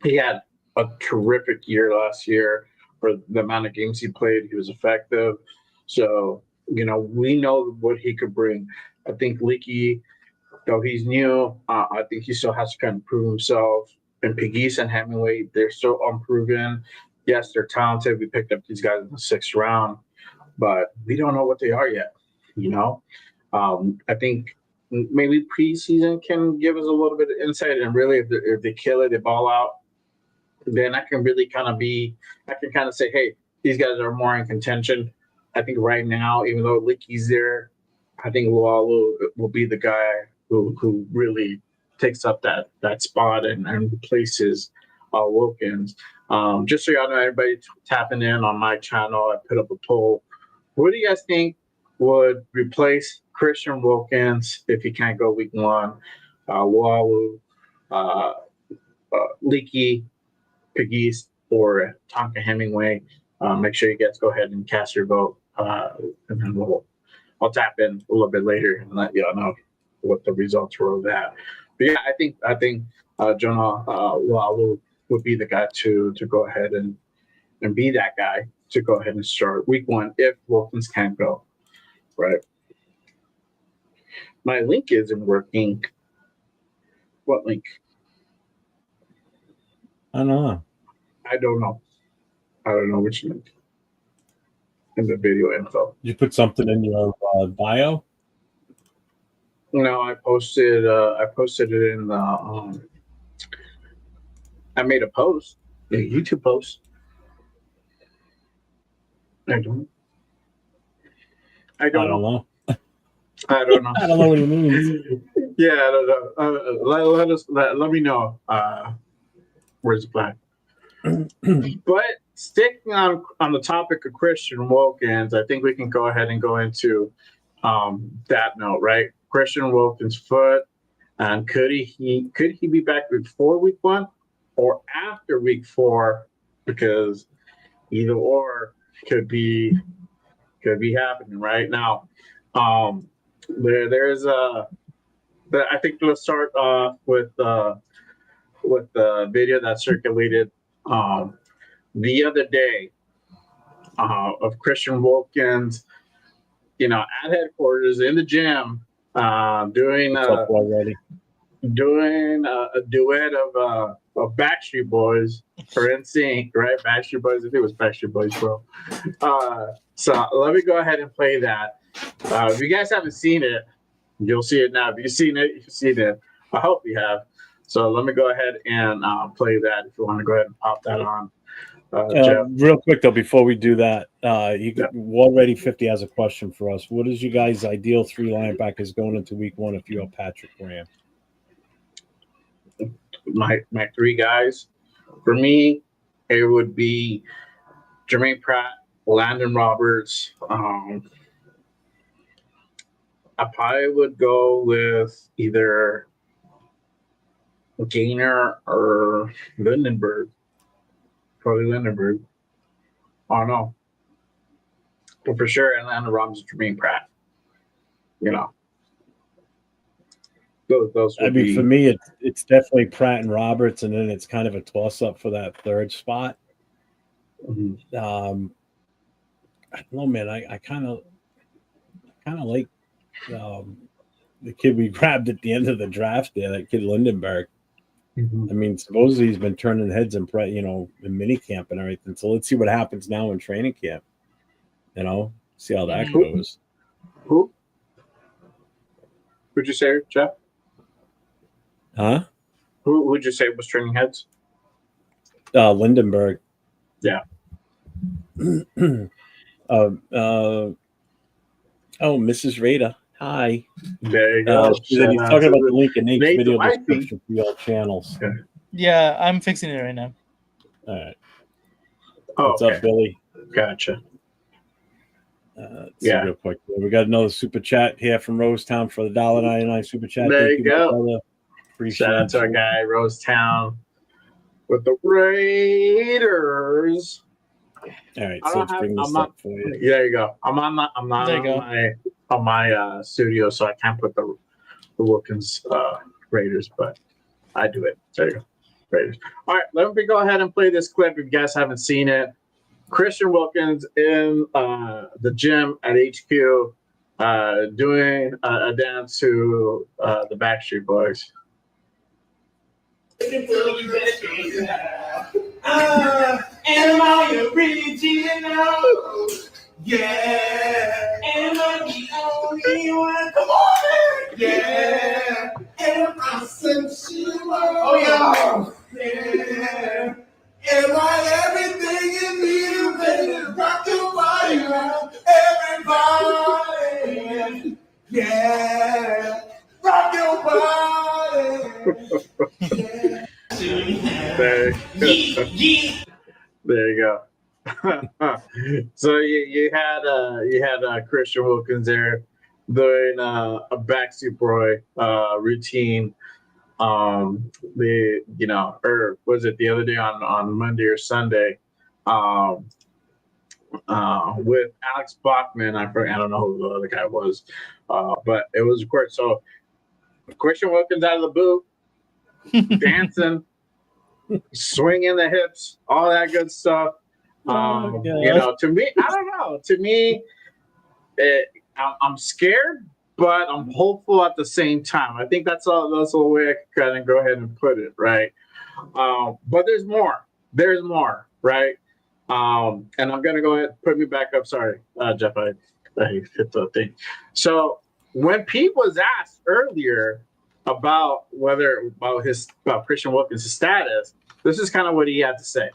He had a terrific year last year for the amount of games he played. He was effective. So, we know what he could bring. I think Leaky, though he's new, I think he still has to kind of prove himself. And Pegues and Hemingway, they're still unproven. Yes, they're talented. We picked up these guys in the 6th round, but we don't know what they are yet. I think maybe preseason can give us a little bit of insight. And really, if they kill it, they ball out, then I can really kind of say, hey, these guys are more in contention. I think right now, even though Leaky's there, I think Lualu will be the guy who really takes up that spot and replaces Wilkins. Just so y'all know, everybody tapping in on my channel, I put up a poll. What do you guys think would replace Christian Wilkins if he can't go week 1? Lualu, Leaky, Pegues, or Tonka Hemingway. Make sure you guys go ahead and cast your vote, and then I'll tap in a little bit later and let y'all know what the results were of that. But yeah, I think Jonah Lalu would be the guy to go ahead and be that guy to go ahead and start week 1 if Wilkins can't go. Right. My link isn't working. What link? I don't know. I don't know which link in the video info. Did you put something in your bio? No, I posted it in the I made a post, a YouTube post. I don't know. I don't know. I don't know. I don't know what he means. Yeah, I don't know. Let me know. Where's the plan? But sticking on the topic of Christian Wilkins, I think we can go ahead and go into that note, right? Christian Wilkins' foot, and could he be back before week 1 or after week 4? Because either or could be happening right now. There's I think let's start with the video that circulated the other day of Christian Wilkins, at headquarters in the gym, doing a duet of Backstreet Boys or NSYNC, right? Backstreet Boys. I think it was Backstreet Boys, bro. So let me go ahead and play that. If you guys haven't seen it, you'll see it now. If you've seen it, you've seen it. I hope you have. So let me go ahead and play that. If you want to go ahead and pop that on. Jeff. Real quick though, before we do that, Already 50 has a question for us. What is you guys' ideal 3 linebackers going into week 1 if you have Patrick Graham? My 3 guys, for me, it would be Jermaine Pratt, Landon Roberts. I probably would go with either Gainer or Lindenberg. Probably Lindenberg. I don't know. But for sure, Atlanta Robinson, Jermaine Pratt. You know, those I would mean, be. for me, it's definitely Pratt and Roberts, and then it's kind of a toss up for that third spot. Mhm. I don't know, man. I kind of like the kid we grabbed at the end of the draft there, that kid Lindenberg. Mhm. I mean, supposedly he's been turning heads in mini camp and everything. So let's see what happens now in training camp. You know, see how that Mhm. goes. Who? Who'd you say, Jeff? Huh? Who'd you say was turning heads? Lindenberg. Yeah. Oh, Mrs. Rada. Hi. There you go. She said he's Shout out talking to about the link in Nate's Nate the video wifey. description for all channels. Okay. Yeah, I'm fixing it right now. All right. Oh, What's okay. up, Billy? Gotcha. Let's Yeah. see real quick. We got another super chat here from Rosetown for the $1.99 super chat. There Thank you you, my go. brother. Appreciate Shout out to our you. guy Rosetown with the Raiders. All right, I so don't let's have. bring this I'm not. up for you. There you go. I'm not There you on my studio, so I can't put the Wilkins Raiders, but I do it. There you go. Raiders. All right, let me go ahead and play this clip if you guys haven't seen it. Christian Wilkins in the gym at HQ doing a dance to the Backstreet Boys. Am I original? Yeah. Am I the only one? Come on, yeah. Am I sensual? Oh yeah. Yeah. Am I everything you need to baby? Rock your body around, everybody. Yeah. Rock your body. Yeah. There you go. So you had Christian Wilkins there doing a Backstreet Boy routine. Or was it the other day on Monday or Sunday? With Alex Bachman. I don't know who the other guy was, but it was great. So Christian Wilkins out of the booth, dancing, swinging the hips, all that good stuff. To me, I don't know. To me, I'm scared, but I'm hopeful at the same time. I think that's the way I can kind of go ahead and put it, right? But there's more. There's more, right? And I'm gonna go ahead and put me back up. Sorry, Jeff, I hit the thing. So when Pete was asked earlier about Christian Wilkins' status, this is kind of what he had to say.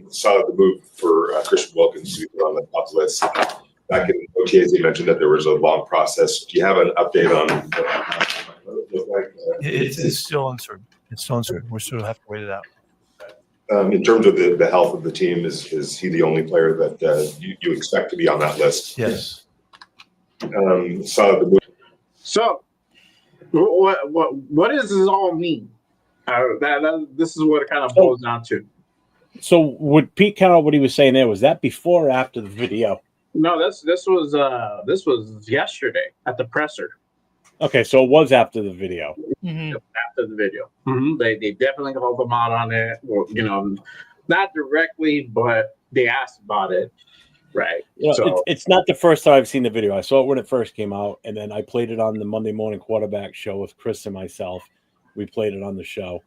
Saw the move for Christian Wilkins to be put on the top list. Back in OTAs, you mentioned that there was a long process. Do you have an update on what it looked like? It's still uncertain. It's still uncertain. We still have to wait it out. In terms of the health of the team, is he the only player that you expect to be on that list? Yes. Saw the move. So, what does this all mean? This is what it kind of boils down to. So would Pete Carroll, what he was saying there, was that before or after the video? No, this was yesterday at the presser. Okay, so it was after the video. Mhm. After the video, they definitely called them out on it. Well, not directly, but they asked about it, right? So It's not the first time I've seen the video. I saw it when it first came out, and then I played it on the Monday Morning Quarterback show with Chris and myself. We played it on the show,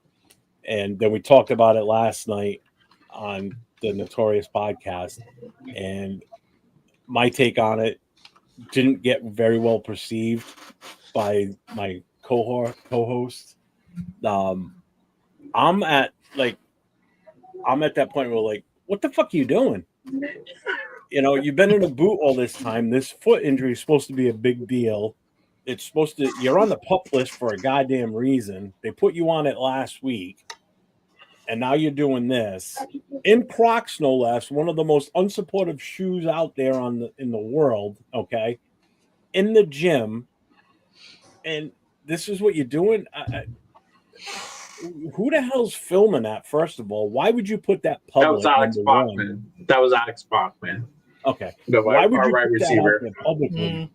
and then we talked about it last night on the Notorious podcast, and my take on it didn't get very well perceived by my co-host. I'm at that point where, like, what the fuck are you doing? You've been in a boot all this time. This foot injury is supposed to be a big deal. You're on the PUP list for a goddamn reason. They put you on it last week, and now you're doing this in Crocs, no less. One of the most unsupportive shoes out there in the world. Okay, in the gym, and this is what you're doing. Who the hell's filming that? First of all, why would you put that public? that was Alex Bachman. That was Alex Bachman. Okay. The Why would our you wide put that out receiver. there publicly? Mm.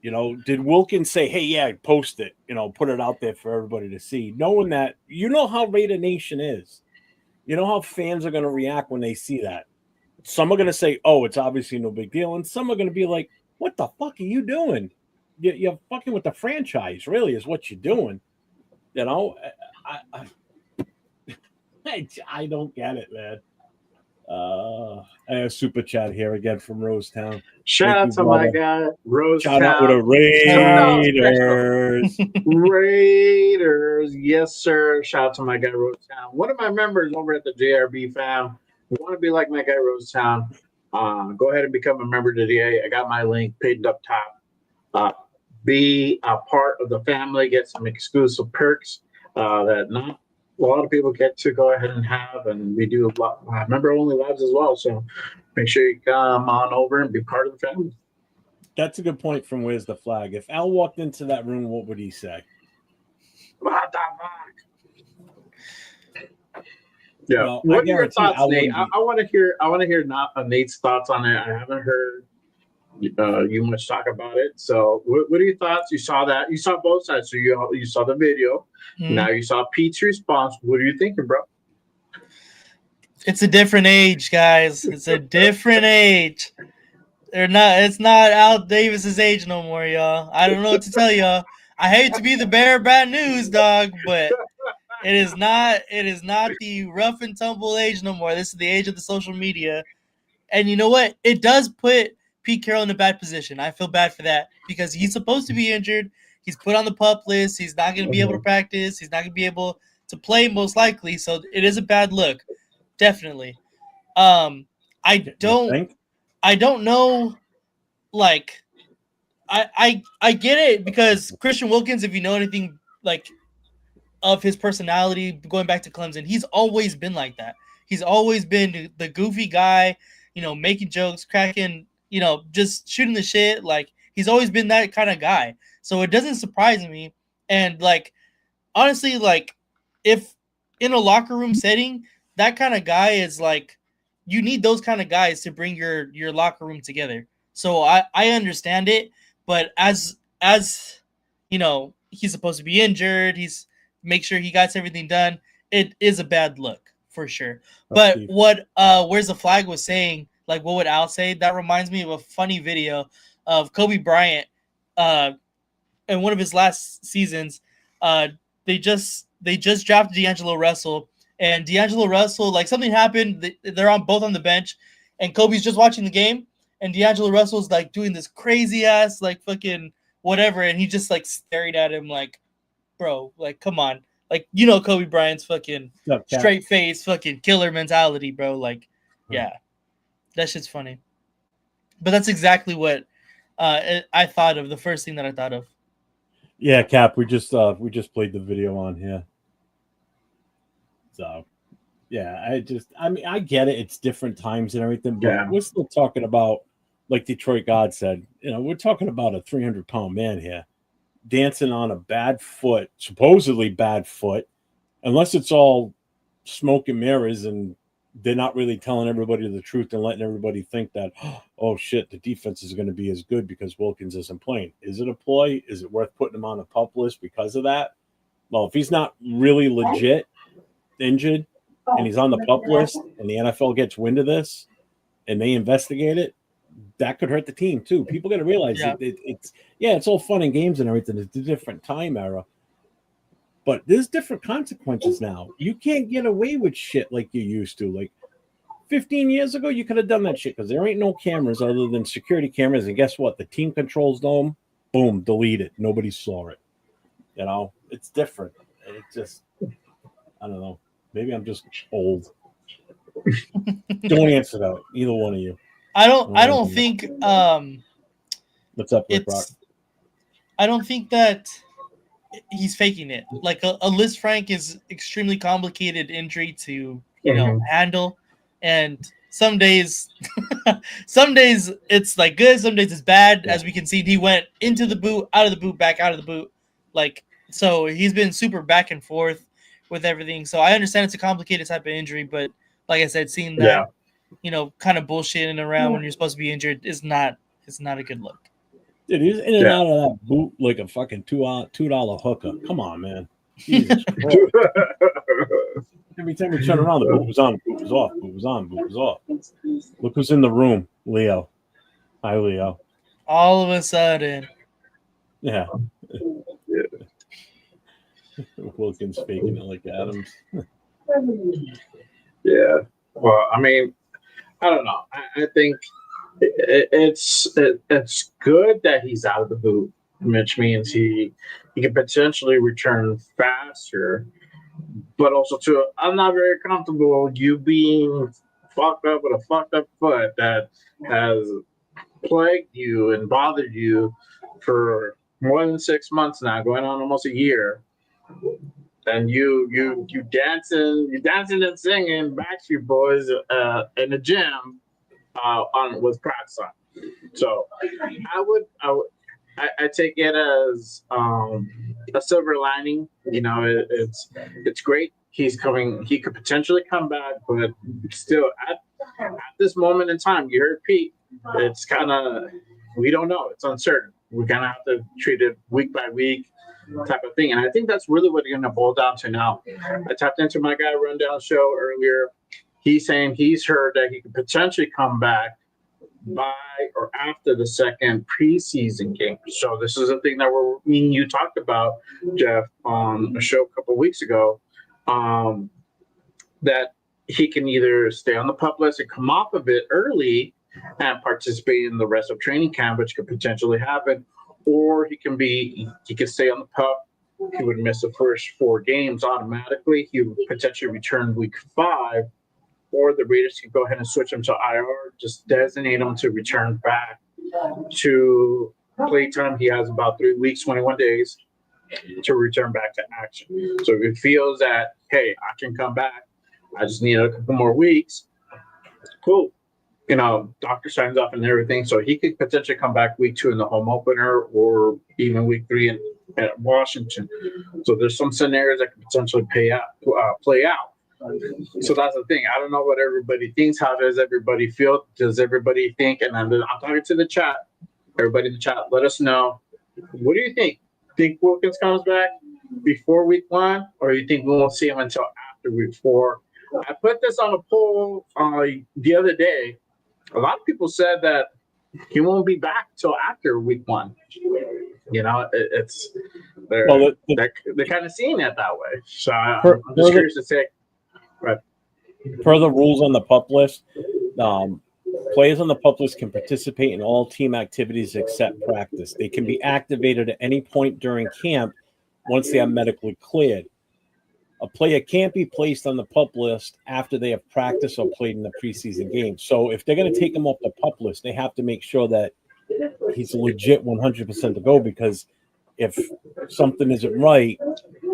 You know, did Wilkins say, "Hey, yeah, post it. You know, put it out there for everybody to see," knowing that you know how Raider Nation is. You know how fans are going to react when they see that. Some are going to say, "Oh, it's obviously no big deal," and some are going to be like, "What the fuck are you doing? You're fucking with the franchise. Really, is what you're doing." You know, I don't get it, man. I have super chat here again from Rosetown. Shout Thank out you, to my brother. guy, Shout out with the Raiders. Raiders. Yes, sir. Shout out to my guy, Rosetown. One of my members over at the JRB fam. You want to be like my guy, Rosetown? Go ahead and become a member today. I got my link pinned up top. Be a part of the family, get some exclusive perks that not a lot of people get to go ahead and have, and we do member only lives as well. So make sure you come on over and be part of the family. That's a good point from Where's the Flag. If Al walked into that room, what would he say? What the fuck? Yeah. Well, I What are your guarantee thoughts, Al Nate? wouldn't I want to hear. I want to hear Nate's thoughts on it. I haven't heard you much talk about it. So, what are your thoughts? You saw that. You saw both sides. So you saw the video. Now you saw Pete's response. What are you thinking, bro? It's a different age, guys. It's a different age. It's not Al Davis's age no more, y'all. I don't know what to tell y'all. I hate to be the bearer of bad news, dog, but it is not the rough and tumble age no more. This is the age of the social media. And you know what? It does put Pete Carroll in a bad position. I feel bad for that because he's supposed to be injured. He's put on the PUP list. He's not going to be able to practice. He's not going to be able to play most likely. So it is a bad look. Definitely. I don't know. Like, I get it because Christian Wilkins, if you know anything like of his personality, going back to Clemson, he's always been like that. He's always been the goofy guy, you know, making jokes, cracking, you know, just shooting the shit. Like, he's always been that kind of guy. So it doesn't surprise me. And like, honestly, like, if in a locker room setting, that kind of guy is like, you need those kind of guys to bring your locker room together. So I understand it, but as you know, he's supposed to be injured. He's make sure he got everything done. It is a bad look for sure. But what Where's the Flag was saying, like, what would Al say? That reminds me of a funny video of Kobe Bryant in one of his last seasons. They just drafted D'Angelo Russell, and D'Angelo Russell, like, something happened. They're both on the bench, and Kobe's just watching the game, and D'Angelo Russell's like doing this crazy ass like fucking whatever, and he just like staring at him like, bro, like, come on. Like, you know, Kobe Bryant's fucking straight face, fucking killer mentality, bro. Like, yeah, that shit's funny. But that's exactly what I thought of. The first thing that I thought of. Yeah, Cap. We just played the video on here. So, yeah, I mean, I get it. It's different times and everything, but we're still talking about, like Detroit God said, you know, we're talking about a 300-pound man here dancing on a bad foot, supposedly bad foot, unless it's all smoke and mirrors and they're not really telling everybody the truth and letting everybody think that, oh shit, the defense is going to be as good because Wilkins isn't playing. Is it a ploy? Is it worth putting him on the PUP list because of that? Well, if he's not really legit injured and he's on the PUP list and the NFL gets wind of this and they investigate it, that could hurt the team too. People got to realize it's all fun and games and everything. It's a different time era, but there's different consequences now. You can't get away with shit like you used to. Like 15 years ago, you could have done that shit because there ain't no cameras other than security cameras. And guess what? The team controls them. Boom, delete it. Nobody saw it. You know, it's different. It just, I don't know. Maybe I'm just old. Don't answer that. Either one of you. I don't think what's up, Rick Rock? I don't think that he's faking it. Like a Liz Frank is extremely complicated injury to handle, and some days it's like good, some days it's bad. As we can see, he went into the boot, out of the boot, back out of the boot. Like, so he's been super back and forth with everything. So I understand it's a complicated type of injury, but like I said, seeing that kind of bullshitting around when you're supposed to be injured is not a good look. Dude, he's in and out of that boot like a fucking $2 hooker. Come on, man. Jesus Christ. Every time we turn around, the boot was on, boot was off, boot was on, boot was off. Look who's in the room, Leo. Hi, Leo. All of a sudden. Yeah. Wilkins faking it like Adams. Yeah. Well, I mean, I don't know. I think it's good that he's out of the boot, which means he can potentially return faster. But also, too, I'm not very comfortable you being fucked up with a fucked up foot that has plagued you and bothered you for more than 6 months now, going on almost a year. And you dancing and singing Backstreet Boys in the gym on with Crocs on. So I take it as a silver lining. It's great. He's coming. He could potentially come back, but still at this moment in time, you heard Pete. It's kind of, we don't know. It's uncertain. We're gonna have to treat it week by week type of thing. And I think that's really what you're gonna boil down to now. I tapped into my guy Rundown show earlier. He's saying he's heard that he could potentially come back by or after the second preseason game. So this is a thing that you talked about, Jeff, on a show a couple of weeks ago, that he can either stay on the PUP list and come off of it early and participate in the rest of training camp, which could potentially happen, or he could stay on the PUP. He would miss the first 4 games automatically. He would potentially return week 5, or the Raiders could go ahead and switch him to IR, just designate him to return back to playtime. He has about 3 weeks, 21 days to return back to action. So if he feels that, hey, I can come back, I just need a couple more weeks, cool. Doctor signs off and everything. So he could potentially come back week 2 in the home opener, or even week 3 at Washington. So there's some scenarios that could potentially play out. So that's the thing. I don't know what everybody thinks. How does everybody feel? Does everybody think? And I'm talking to the chat. Everybody in the chat, let us know. What do you think? Think Wilkins comes back before week 1, or you think we won't see him until after week 4? I put this on a poll the other day. A lot of people said that he won't be back till after week 1. They're kind of seeing it that way. So I'm just curious to say. Right. Per the rules on the PUP list, players on the PUP list can participate in all team activities except practice. They can be activated at any point during camp once they are medically cleared. A player can't be placed on the PUP list after they have practiced or played in the preseason game. So if they're going to take him off the PUP list, they have to make sure that he's legit 100% to go, because if something isn't right,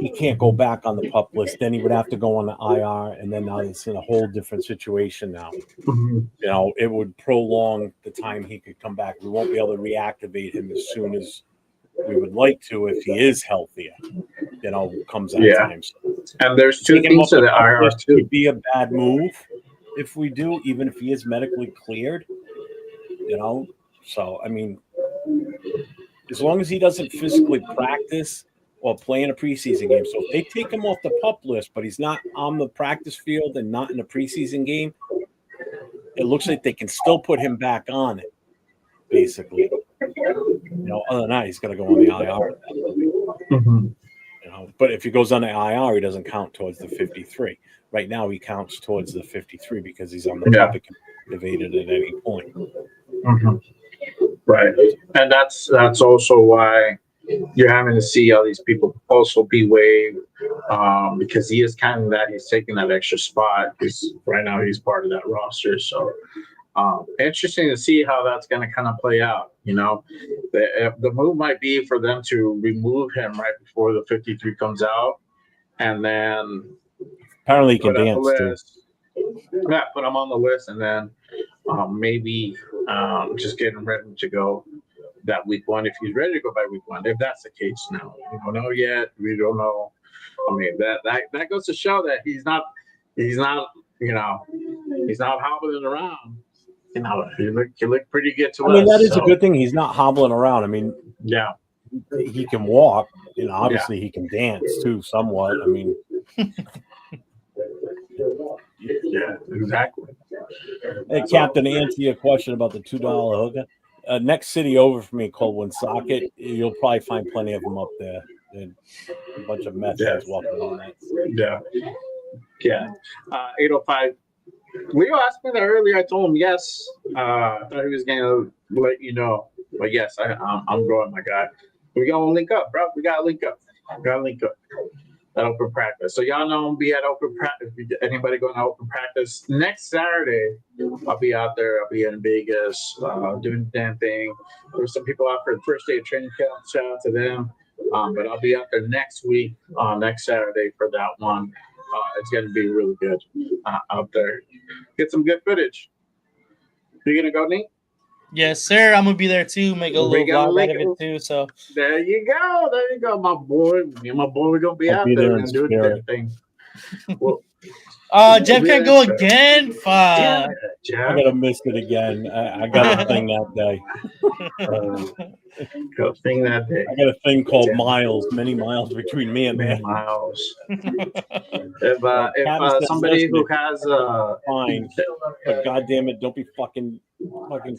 he can't go back on the PUP list. Then he would have to go on the IR, and then now it's in a whole different situation now. It would prolong the time he could come back. We won't be able to reactivate him as soon as we would like to if he is healthier. Comes that time. So, and there's 2 things to the IR too. Would be a bad move if we do, even if he is medically cleared. So I mean, as long as he doesn't physically practice or play in a preseason game. So if they take him off the PUP list, but he's not on the practice field and not in a preseason game, it looks like they can still put him back on it, basically. Other than that, he's got to go on the IR. But if he goes on the IR, he doesn't count towards the 53. Right now, he counts towards the 53 because he's on the PUP and can be activated at any point. Right, and that's also why you're having to see all these people also be waived, because he is kind of that. He's taking that extra spot because right now he's part of that roster. So interesting to see how that's going to kind of play out. The move might be for them to remove him right before the 53 comes out, and then apparently he can dance too. Yeah, put him on the list, and then maybe just get him ready to go that week 1 if he's ready to go by week 1. If that's the case, now we don't know yet. We don't know. I mean, that goes to show that he's not He's not hobbling around. He looked pretty good to I us. mean, that is so, a good thing. He's not hobbling around. I mean, Yeah. he can walk. You know, obviously he can dance too, somewhat. I mean, Yeah, exactly. hey, Captain, to answer your question about the $2 hooker, next city over for me called Woonsocket. You'll probably find plenty of them up there. And a bunch of meth heads walking around that. Yeah. 805. Leo asked me that earlier. I told him yes. I thought he was gonna let you know, but yes, I'm going, my guy. We gonna link up, bro. We gotta link up. At open practice. So y'all know I'm be at open practice. Anybody going to open practice next Saturday? I'll be out there. I'll be in Vegas doing the damn thing. There's some people out for the first day of training camp. Shout out to them. But I'll be out there next week, next Saturday for that one. It's going to be really good out there. Get some good footage. You gonna go, Nate? Yes, sir. I'm gonna be there too. Make a little vlog out of it too. So there you go, my boy. Me and my boy, we're gonna be I'll out be there. there We're in gonna do the spirit. damn thing. Well, Jeff can't go again. Damn it, Jeff. I gotta miss it again. I got a thing that day. Go thing that day. I got a thing called miles, many miles between me and Many there. miles. Captain If says, somebody who listen, has fine, but goddamn it, don't be fucking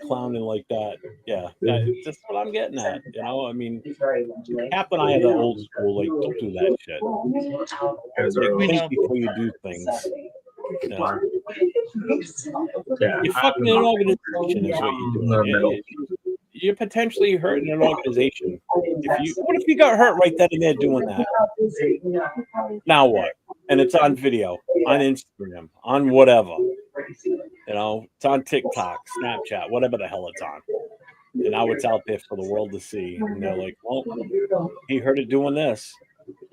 clowning like that. Yeah, that's what I'm getting at. You know, I mean, Cap and I are the old school. Like, don't do that shit. We Think know. before you do things. You know? Yeah, You're fucking an organization is what you're doing. You're potentially hurting an organization. What if you got hurt right then and there doing that? Now what? And it's on video, on Instagram, on whatever. You know, it's on TikTok, Snapchat, whatever the hell it's on. And now it's out there for the world to see. And they're like, well, he heard it doing this.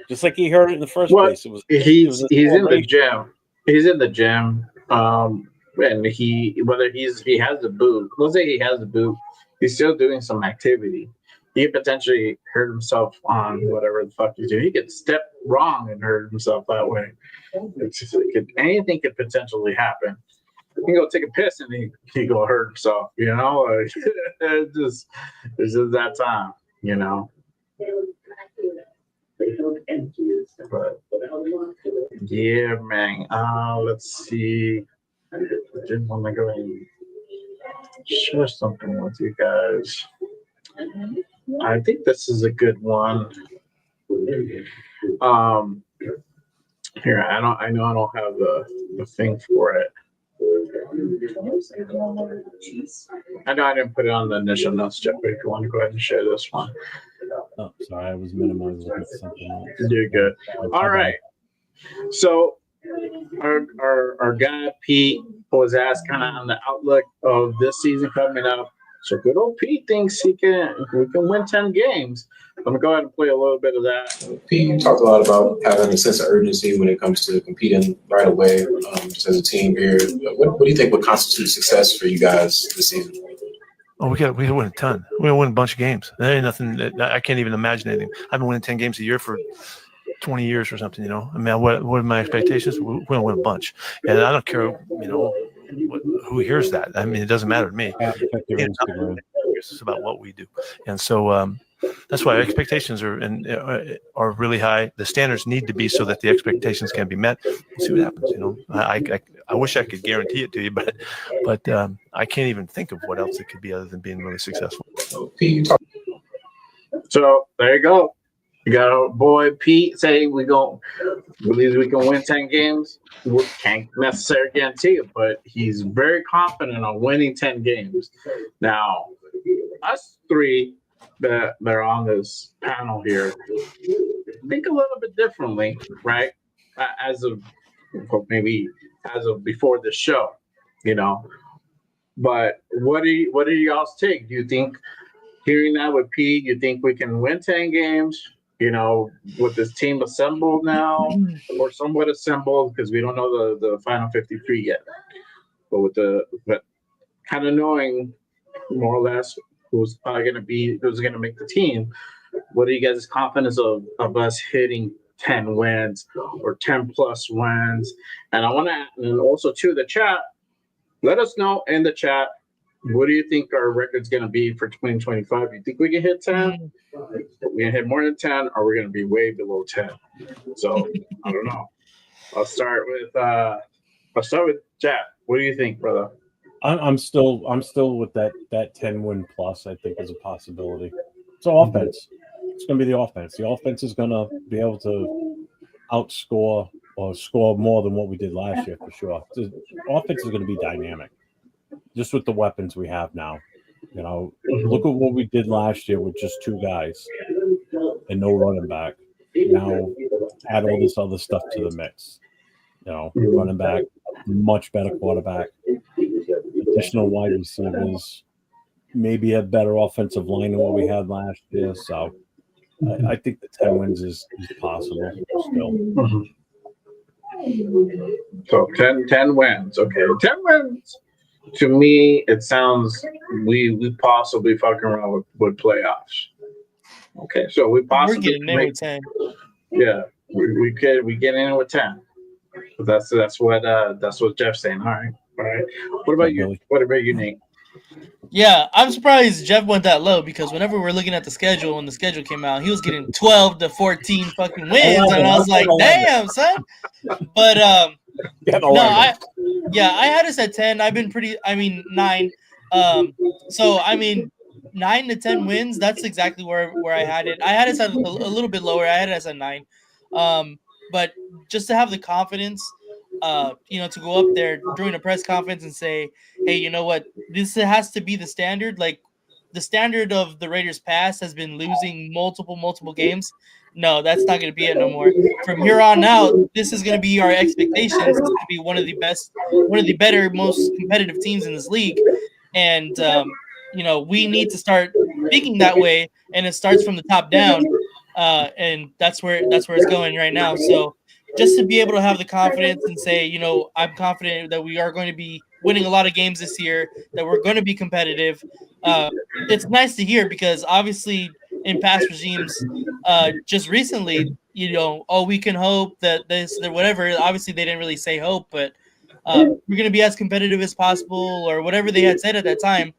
Just like he heard it in the first place. He's in the gym. He's in the gym. And he has the boot. Let's say he has the boot. He's still doing some activity. He could potentially hurt himself on whatever the fuck he's doing. He could step wrong and hurt himself that way. Anything could potentially happen. He can go take a piss and he go hurt himself. You know, it's just that time. You know. But, yeah, man. Let's see. I didn't want to go and share something with you guys. I think this is a good one. Here, I know I don't have the thing for it. I know I didn't put it on the initial notes, Jeff, but if you want to go ahead and share this one. Oh, sorry, I was minimizing something else. You're good. All right. So our guy Pete was asked kind of on the outlook of this season coming up. So good old Pete thinks we can win 10 games. I'm gonna go ahead and play a little bit of that. Pete, you talked a lot about having a sense of urgency when it comes to competing right away, just as a team here. What do you think would constitute success for you guys this season? Oh, we win a ton. We win a bunch of games. There ain't nothing. I can't even imagine anything. I've been winning 10 games a year for 20 years or something. You know, I mean, what are my expectations? We're gonna win a bunch, and I don't care. You know, who hears that? I mean, it doesn't matter to me. It's about what we do, and so that's why expectations are really high. The standards need to be so that the expectations can be met. We'll see what happens. You know, I wish I could guarantee it to you, but I can't even think of what else it could be other than being really successful. So there you go. You got our boy Pete say we believe we can win 10 games. We can't necessarily guarantee it, but he's very confident on winning 10 games. Now, us three that are on this panel here think a little bit differently, right? As of before the show, you know. But what do y'all's take? Do you think, hearing that with Pete, you think we can win 10 games? You know, with this team assembled now, or somewhat assembled, because we don't know the final 53 yet. But kind of knowing more or less who's going to make the team, what are you guys' confidence of us hitting 10 wins or 10 plus wins? And I want to, and also to the chat, let us know in the chat. What do you think our record's going to be for 2025? You think we can hit 10? We can hit more than 10, or we're going to be way below 10. So I don't know. I'll start with Jack. What do you think, brother? I'm still with that 10 win plus. I think is a possibility. So offense, it's going to be the offense. The offense is going to be able to outscore or score more than what we did last year for sure. The offense is going to be dynamic, just with the weapons we have now. You know, look at what we did last year with just two guys and no running back. Now add all this other stuff to the mix. You know, running back, much better quarterback, additional wide receivers, maybe a better offensive line than what we had last year. So I think the 10 wins is possible still. So 10 wins. Okay, 10 wins. To me, it sounds we possibly fucking around with playoffs. Okay, so we We're possibly getting in with 10. yeah, we get in with 10. That's what Jeff's saying. All right. What about you? What about you, Nate? Yeah, I'm surprised Jeff went that low because whenever we're looking at the schedule, when the schedule came out, he was getting 12 to 14 fucking wins, and I was like, damn, son. But no, I had us at 10. I've been 9. So I mean 9 to 10 wins, that's exactly where I had it. I had us at a little bit lower. I had us at 9. But just to have the confidence to go up there during a press conference and say, hey, you know what, this has to be the standard. Like the standard of the Raiders past has been losing multiple games. No, that's not going to be it no more. From here on out, this is going to be our expectations. It's going to be one of the better, most competitive teams in this league. And, we need to start thinking that way. And it starts from the top down. And that's where it's going right now. So just to be able to have the confidence and say, I'm confident that we are going to be winning a lot of games this year, that we're going to be competitive. It's nice to hear because obviously in past regimes, just recently, we can hope that that whatever. Obviously, they didn't really say hope, but we're going to be as competitive as possible or whatever they had said at that time.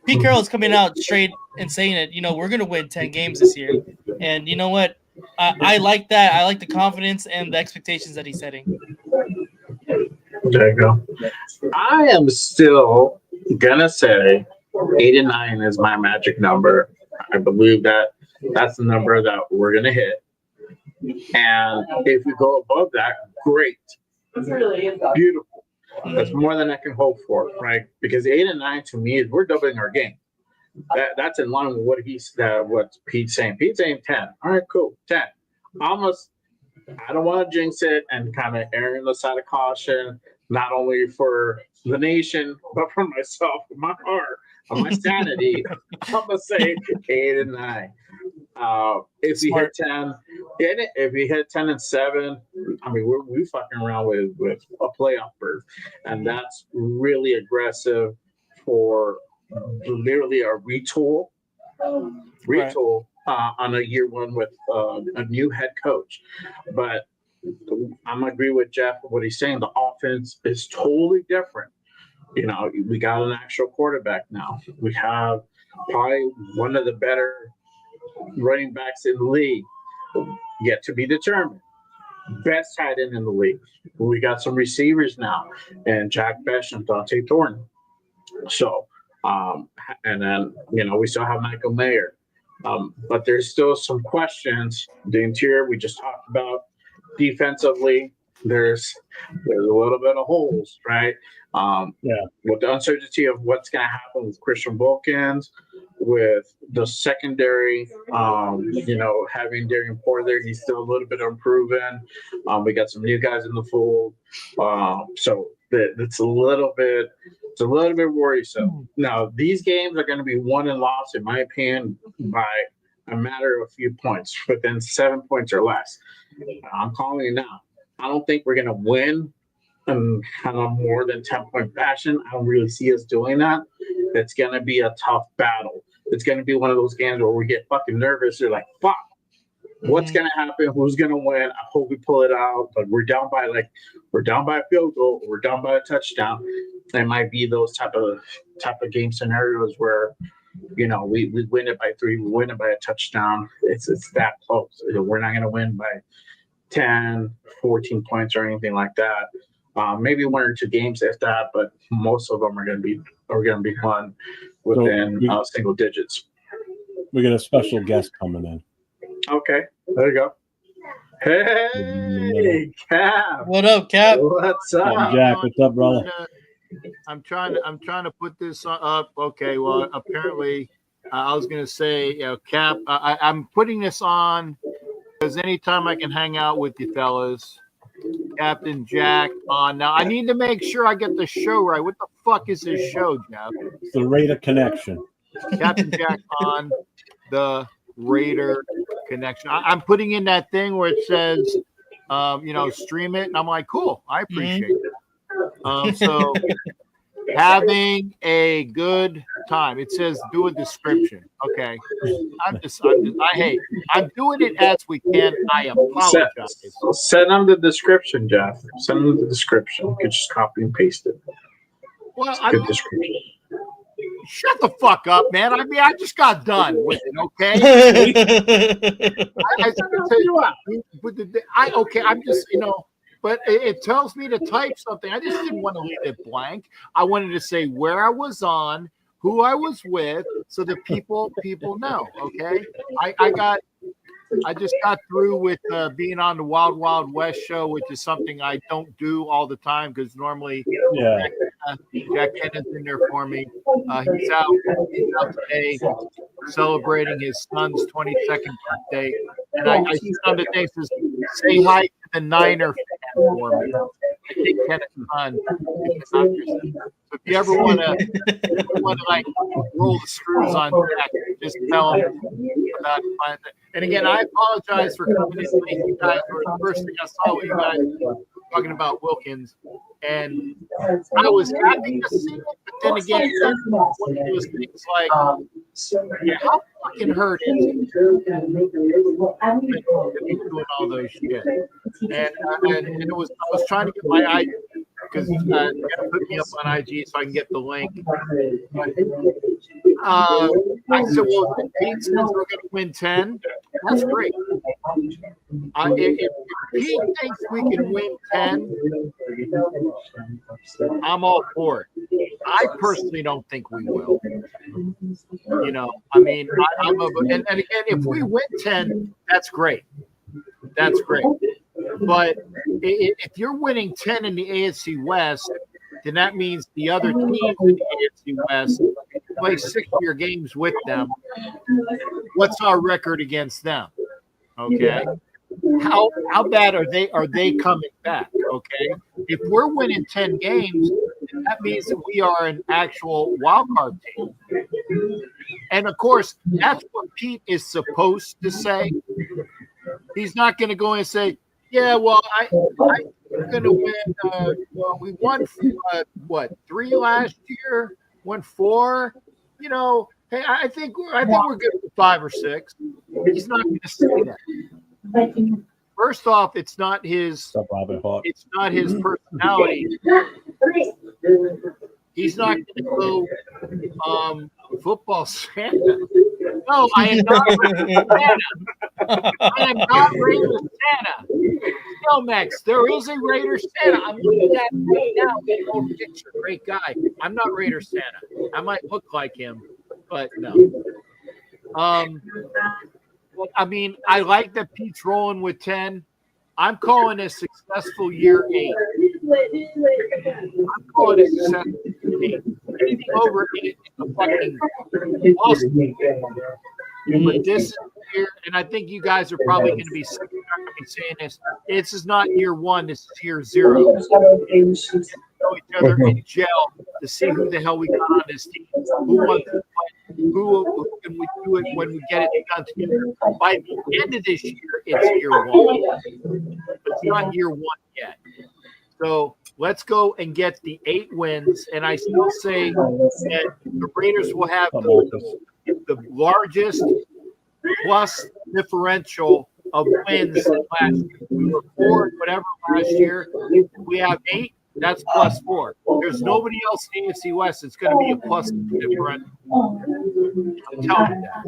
Pete Carroll is coming out straight and saying it. We're going to win 10 games this year, and you know what? I like that. I like the confidence and the expectations that he's setting. There you go. I am still gonna say 8 and 9 is my magic number. I believe that's the number that we're gonna hit. And if we go above that, great. Beautiful. That's more than I can hope for, right? Because 8 and 9 to me is we're doubling our game. That's in line with what Pete's saying. Pete's saying 10. All right, cool. 10. Almost. I don't want to jinx it and kind of err on the side of caution, not only for the nation, but for myself, my heart, and my sanity. I'm gonna say 8 and 9. If we hit 10, if we hit 10 and 7, I mean we fucking around with a playoff berth, and that's really aggressive for literally a retool. Right. On a year one with a new head coach. But I'm agree with Jeff what he's saying. The offense is totally different. We got an actual quarterback now. We have probably one of the better running backs in the league, yet to be determined. Best tight end in the league. We got some receivers now, and Jack Besh and Dante Thornton. So, and then we still have Michael Mayer. But there's still some questions. The interior we just talked about. Defensively, there's a little bit of holes, right? With the uncertainty of what's going to happen with Christian Wilkins, with the secondary, having Darian Porter there, he's still a little bit unproven. We got some new guys in the fold, so it's a little bit worrisome. Now, these games are going to be won and lost, in my opinion, by a matter of a few points, within 7 points or less. I'm calling it now. I don't think we're going to win in kind of more than 10-point fashion. I don't really see us doing that. It's going to be a tough battle. It's going to be one of those games where we get fucking nervous. You're like, fuck, what's gonna happen, who's gonna win. I hope we pull it out, but we're down by a field goal, we're down by a touchdown. It might be those type of game scenarios where, you know, we win it by 3, we win it by a touchdown. It's that close. We're not gonna win by 10, 14 points or anything like that. Maybe 1 or 2 games if that, but most of them are gonna be won within single digits. We got a special guest coming in. Okay, there you go. Hey, Cap. What up, Cap? What's up? Jack, what's up, brother? I'm trying to put this up. Okay, well, apparently, I was gonna say, Cap. I'm putting this on because anytime I can hang out with you fellas, Captain Jack on. Now I need to make sure I get the show right. What the fuck is this show, Jeff? It's the Raider Connection. Captain Jack on the Raider Connection. I'm putting in that thing where it says, stream it, and I'm like, cool. I appreciate it. So having a good time. It says do a description. Okay. I'm doing it as we can. I apologize. Send them the description, Jeff. Send them the description. You can just copy and paste it. Well, good description. Shut the fuck up, man. I mean, I just got done with it, okay? I tell you what. I'm just, but it tells me to type something. I just didn't want to leave it blank. I wanted to say where I was on, who I was with, so that people know, okay? I just got through with being on the Wild Wild West show, which is something I don't do all the time because normally Jack Kenneth's in there for me. He's out today celebrating his son's 22nd birthday. And I see some of the things says, say hi to the Niner fan for me. I think Kenneth's son is an actress. So if you ever want to like roll the screws on Jack, just tell him about it. And again, I apologize for coming in late. You guys were the first thing I saw with you guys talking about Wilkins, and I was happy to see it. But then again, one of those things like, how fucking hurt is it doing all those shit? And it was, I was trying to get my IG because you got to put me up on IG so I can get the link. I said, well, Pete says we're going to win 10. That's great. If Pete thinks we can win 10, I'm all for it. I personally don't think we will. I mean, and again, if we win 10, that's great. That's great. But if you're winning 10 in the AFC West, then that means the other teams in the AFC West play 6 of your games with them. What's our record against them? Okay. How bad are they coming back? Okay. If we're winning 10 games, then that means that we are an actual wild card team. And of course, that's what Pete is supposed to say. He's not going to go and say, yeah, well, we're going to win. We won, 3 last year, won 4. Hey, I think we're good with 5 or 6. He's not going to say that. First off, it's not his personality. He's not going to go football Santa. No, I am not Raider Santa. I am not Raider Santa. No, Max, there is a Raider Santa. I'm looking at him right now. Old picture, great guy. I'm not Raider Santa. I might look like him, but no. I mean, I like that Pete's rolling with 10. I'm calling a successful year 8. I'm calling it a successful year 8. Anything over 8 is a fucking awesome. But this year, and I think you guys are probably going to be saying this. This is not year 1. This is year 0. Know each other in jail to see who the hell we got on this team. Who wants to fight? Who can we do it when we get it done together? By the end of this year, it's year 1. But it's not year 1 yet. So let's go and get the 8 wins. And I still say that the Raiders will have the largest plus differential of wins last year. We were 4 whatever last year. We have 8. That's +4. There's nobody else in the AFC West that's going to be a plus differential. I'm telling you that,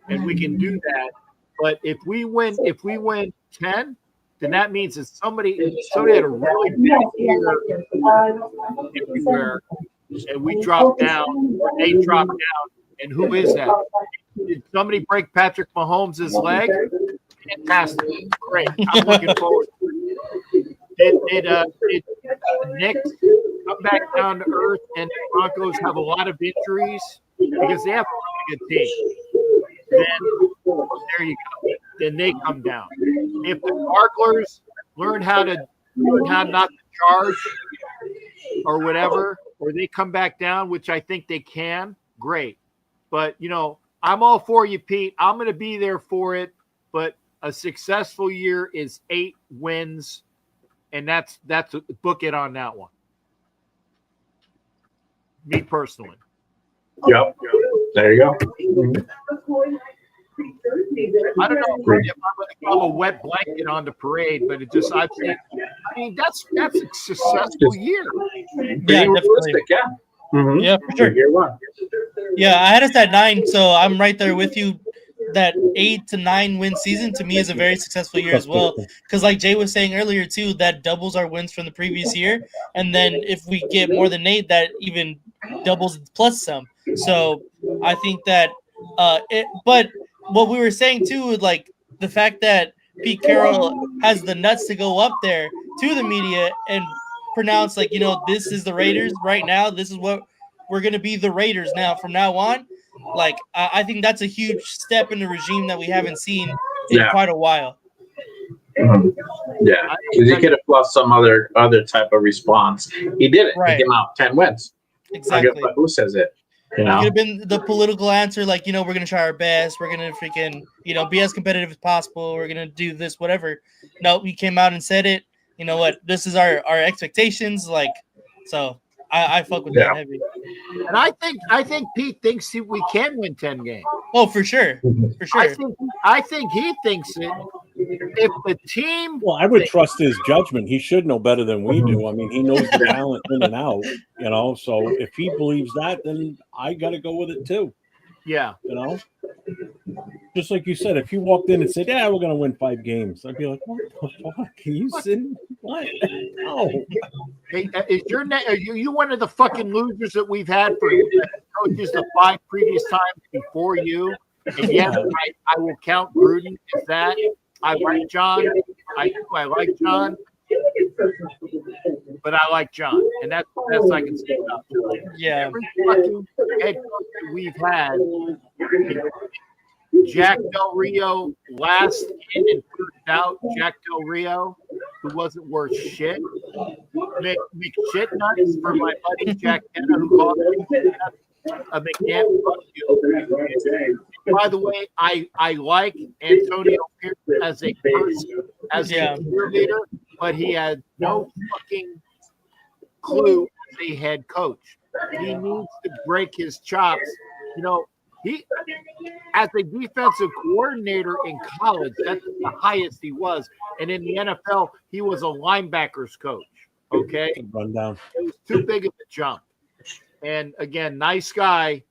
and we can do that. But if we win 10, then that means that somebody had a really bad year everywhere, and we drop down, or they drop down. And who is that? Did somebody break Patrick Mahomes' leg? Fantastic. Great. I'm looking forward to it. Did the Knicks come back down to earth and the Broncos have a lot of injuries? Because they have a really good team. Then there you go. Then they come down. If the Sparklers learn how not to charge or whatever, or they come back down, which I think they can, great. But, I'm all for you, Pete. I'm going to be there for it. But a successful year is 8 wins, and that's book it on that one. Me personally. Yep. There you go. I don't know if I'm a wet blanket on the parade, but that's a successful year. Yeah, Realistic, yeah. Mm-hmm. Yeah, for sure. Year one. Yeah, I had us at 9, so I'm right there with you. That 8 to 9 win season to me is a very successful year as well. Because like Jay was saying earlier too, that doubles our wins from the previous year, and then if we get more than 8, that even doubles plus some. So I think that but what we were saying too, like the fact that Pete Carroll has the nuts to go up there to the media and pronounce like, this is the Raiders right now. This is what we're going to be, the Raiders now from now on. Like, I think that's a huge step in the regime that we haven't seen in quite a while. Mm-hmm. Yeah, because he could have lost some other type of response. He did it. Right. He came out 10 wins. Exactly. Who says it? It could have been the political answer, like, we're going to try our best. We're going to freaking, be as competitive as possible. We're going to do this, whatever. No, he came out and said it. You know what? This is our expectations. Like, so I fuck with that heavy. And I think Pete thinks we can win 10 games. Oh, for sure. For sure. I think he thinks it. If the team, well, I would trust his judgment. He should know better than we do. I mean, he knows the talent in and out, So if he believes that, then I got to go with it too. Yeah. Just like you said, if you walked in and said, "Yeah, we're going to win 5 games," I'd be like, "What the fuck? Can you sit? What? No." Hey, are you one of the fucking losers that we've had for coaches the 5 previous times before you? And yes, I will count Gruden as that. I like John. I like John, but I like John, and that's I can say about John. Yeah. Every fucking head coach that we've had, Jack Del Rio last in and first out. Jack Del Rio, who wasn't worth shit. McShitnuts for my buddy Jack Kenna, who called me a McNabb. By the way, I like Antonio Pierce as a person, as a cheerleader, but he had no fucking clue as a head coach. He needs to break his chops. He, as a defensive coordinator in college, that's the highest he was. And in the NFL, he was a linebackers coach. Okay? Run down. It was too big of a jump. And again, nice guy,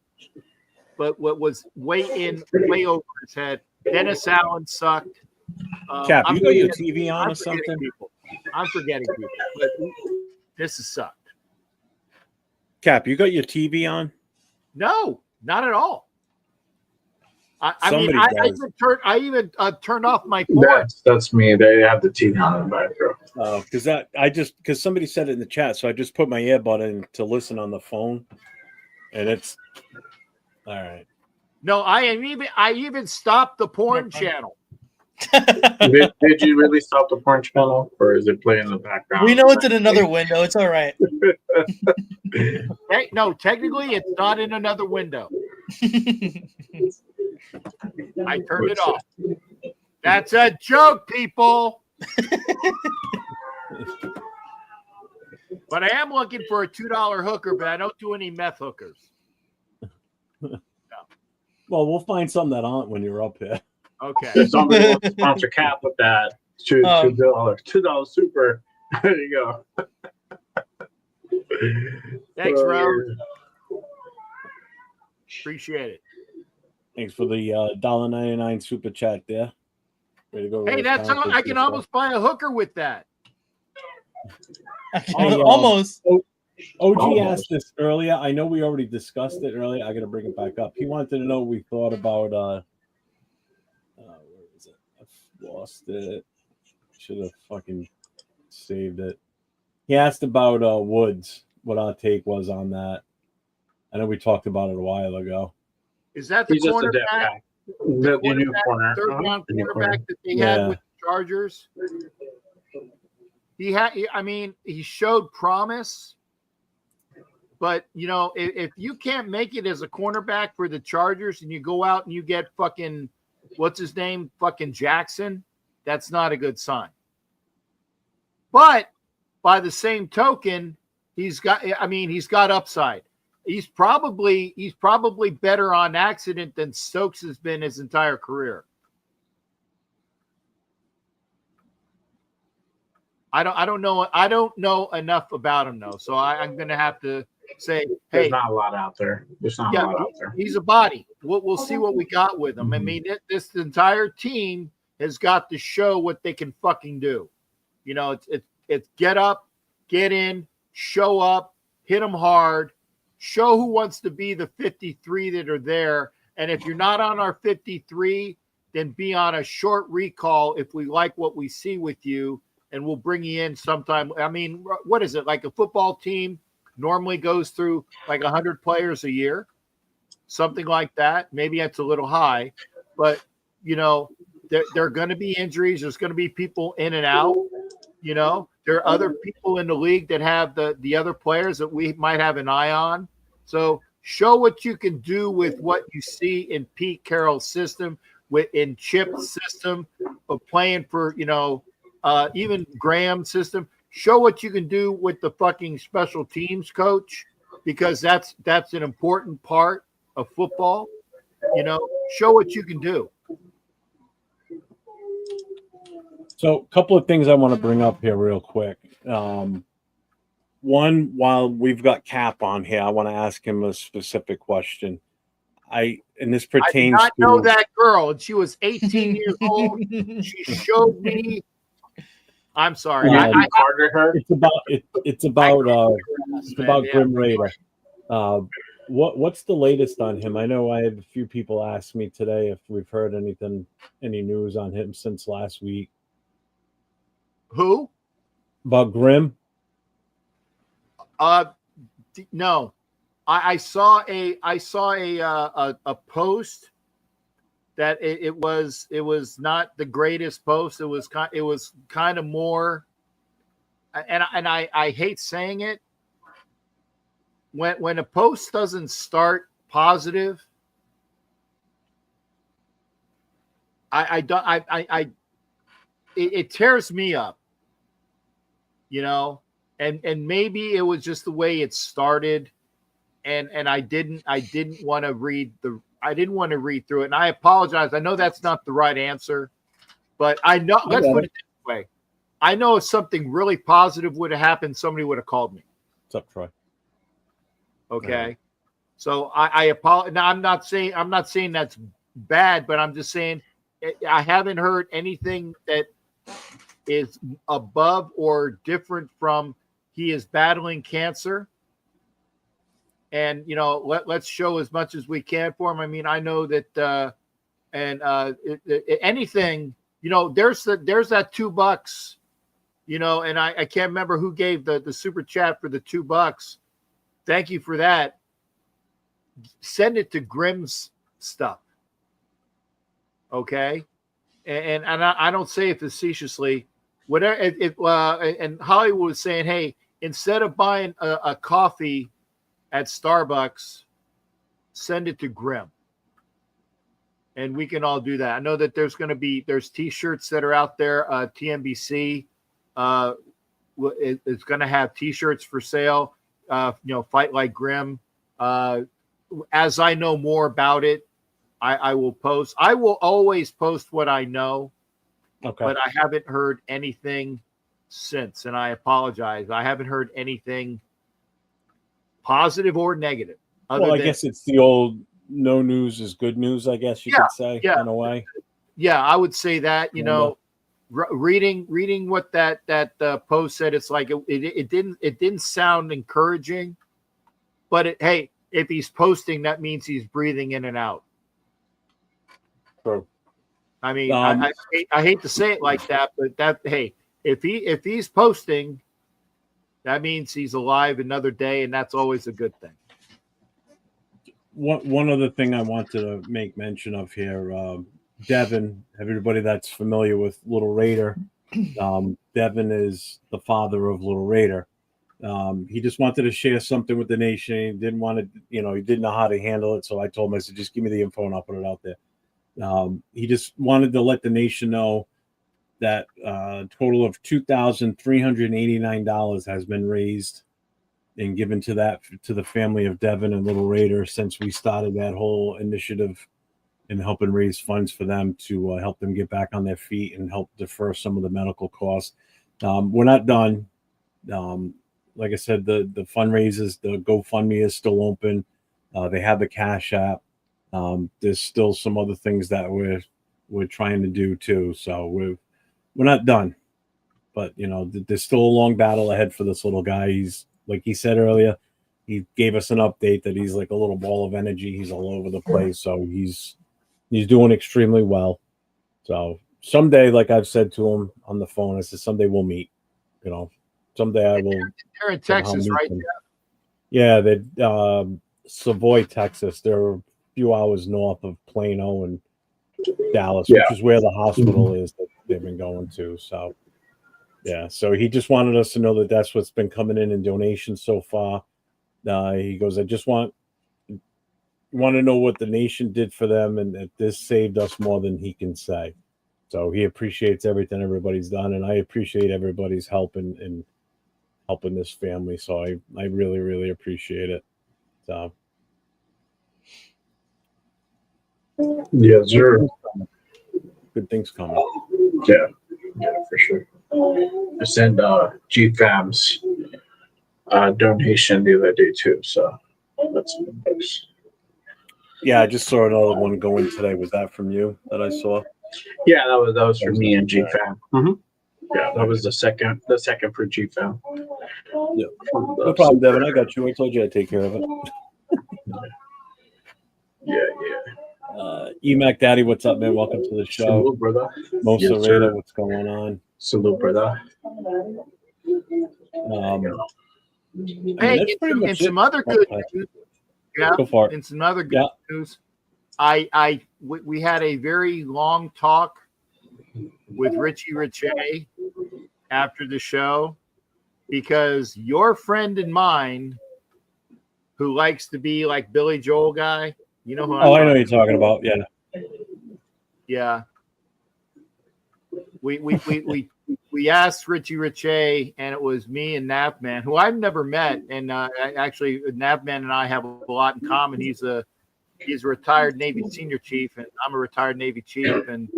but what was way over his head. Dennis Allen sucked. Cap, you got your TV on or something? I'm forgetting people, but this has sucked. Cap, you got your TV on? No, not at all. I even turned off my phone. That's me. They have the TV on in the background. Because somebody said it in the chat, so I just put my earbud in to listen on the phone, and it's all right. No, I even stopped the porn channel. Did you really stop the porn channel, or is it playing in the background? We know it's in another window. It's all right. Hey, no, technically, it's not in another window. I turned it off. That's a joke, people. But I am looking for a $2 hooker, but I don't do any meth hookers. No. Well, we'll find some that aren't when you're up here. Okay. Somebody wants to sponsor Cap with that. $2 super. There you go. Thanks, Oh, Rose. yeah. Appreciate it. Thanks for the $1.99 super chat there. Way to go, Hey, Rose. that's how Talented I can people. almost buy a hooker with that. Hey, Almost. OG asked this earlier. I know we already discussed it earlier. I got to bring it back up. He wanted to know what we thought about where is it? I've lost it. Should have fucking saved it. He asked about Woods, what our take was on that. I know we talked about it a while ago. Is that the He's just a depth cornerback? guy. The new corner. Third round The new corner. quarterback that they had with the Chargers. He showed promise, but if you can't make it as a cornerback for the Chargers and you go out and you get fucking what's his name, fucking Jackson, that's not a good sign. But by the same token, he's got upside. He's probably better on accident than Stokes has been his entire career. I don't know enough about him though, so I'm gonna have to say, hey, there's not a lot out there. There's not a lot out there. He's a body. We'll see what we got with him. I mean, this entire team has got to show what they can fucking do. It's get up, get in, show up, hit them hard. Show who wants to be the 53 that are there. And if you're not on our 53, then be on a short recall if we like what we see with you, and we'll bring you in sometime. I mean, what is it? Like a football team normally goes through like 100 players a year, something like that. Maybe that's a little high, but, there are going to be injuries. There's going to be people in and out. There are other people in the league that have the other players that we might have an eye on. So show what you can do with what you see in Pete Carroll's system, in Chip's system, of playing for, even Graham's system. Show what you can do with the fucking special teams coach, because that's an important part of football. Show what you can do. So a couple of things I want to bring up here real quick. One, while we've got Cap on here, I want to ask him a specific question. This pertains I did not know that girl, and she was 18 years old. She showed me. I'm sorry. It's about Grim Raider. What's the latest on him? I know I have a few people ask me today if we've heard any news on him since last week. Who? About Grim? No. I saw a post that it was not the greatest post. It was kind of more, and I hate saying it, when a post doesn't start positive, it tears me up, and maybe it was just the way it started. And I didn't want to read through it. And I apologize. I know that's not the right answer, but I know, let's put it this way. I know if something really positive would have happened, somebody would have called me. What's up, Troy? Okay. Yeah. So I apologize. Now I'm not saying that's bad, but I'm just saying I haven't heard anything that is above or different from he is battling cancer. And, let's show as much as we can for him. I mean, I know that, anything, there's that $2, and I can't remember who gave the super chat for the $2. Thank you for that. Send it to Grimm's stuff. Okay. And I don't say it facetiously. Whatever. And Hollywood was saying, hey, instead of buying a coffee at Starbucks, send it to Grim. And we can all do that. I know that there's T-shirts that are out there. TNBC is going to have T-shirts for sale. Fight like Grim. As I know more about it, I will post. I will always post what I know, Okay. but I haven't heard anything since, and I apologize. I haven't heard anything positive or negative. Well, I guess it's the old no news is good news, I guess you could say, yeah. in a way. Yeah, I would say that. You Yeah. know, reading what that post said, it's like it didn't sound encouraging, but hey, if he's posting, that means he's breathing in and out. True. I mean, I hate to say it like that, but hey, if he's posting, that means he's alive another day, and that's always a good thing. One other thing I wanted to make mention of here, Devin, everybody that's familiar with Little Raider, Devin is the father of Little Raider. He just wanted to share something with the nation. He didn't want to, he didn't know how to handle it. So I told him, I said, just give me the info and I'll put it out there. He just wanted to let the nation know that a total of $2,389 has been raised and given to the family of Devin and Little Raider since we started that whole initiative in helping raise funds for them to help them get back on their feet and help defer some of the medical costs. We're not done. Like I said, the fundraisers, the GoFundMe is still open. They have the Cash App. There's still some other things that we're trying to do too. So we're not done, but there's still a long battle ahead for this little guy. He's, like he said earlier, he gave us an update that he's like a little ball of energy. He's all over the place. So he's doing extremely well. So someday, like I've said to him on the phone, I said, someday we'll meet, someday I will. They're in Texas, right? Yeah. They're Savoy, Texas. They're a few hours north of Plano and Dallas, which is where the hospital is that they've been going to. So, yeah. So he just wanted us to know that that's what's been coming in donations so far. He goes, I just want to know what the nation did for them and that this saved us more than he can say. So he appreciates everything everybody's done, and I appreciate everybody's help in helping this family. So I really, really appreciate it. So yes, sir. Good things coming. Yeah, for sure. I sent GFAM's donation the other day too, so that's nice. Yeah, I just saw another one go in today. Was that from you that I saw? Yeah, that was for me and GFAM. Mm-hmm. Yeah, that was the second for GFAM. Yeah, no problem, Devin. I got you. I told you I'd take care of it. Yeah. Emac Daddy, what's up, man? Welcome to the show. Salute, brother. Mosa Rada, what's going on? Salute, brother. Hey, and some other good news. Yeah, go for it. And some other good news. We had a very long talk with Richie Riche after the show because your friend and mine, who likes to be like Billy Joel guy, you know who I know you're talking about. Yeah. Yeah. We asked Richie Riche, and it was me and Navman, who I've never met, and actually Navman and I have a lot in common. He's a retired Navy senior chief, and I'm a retired Navy chief, and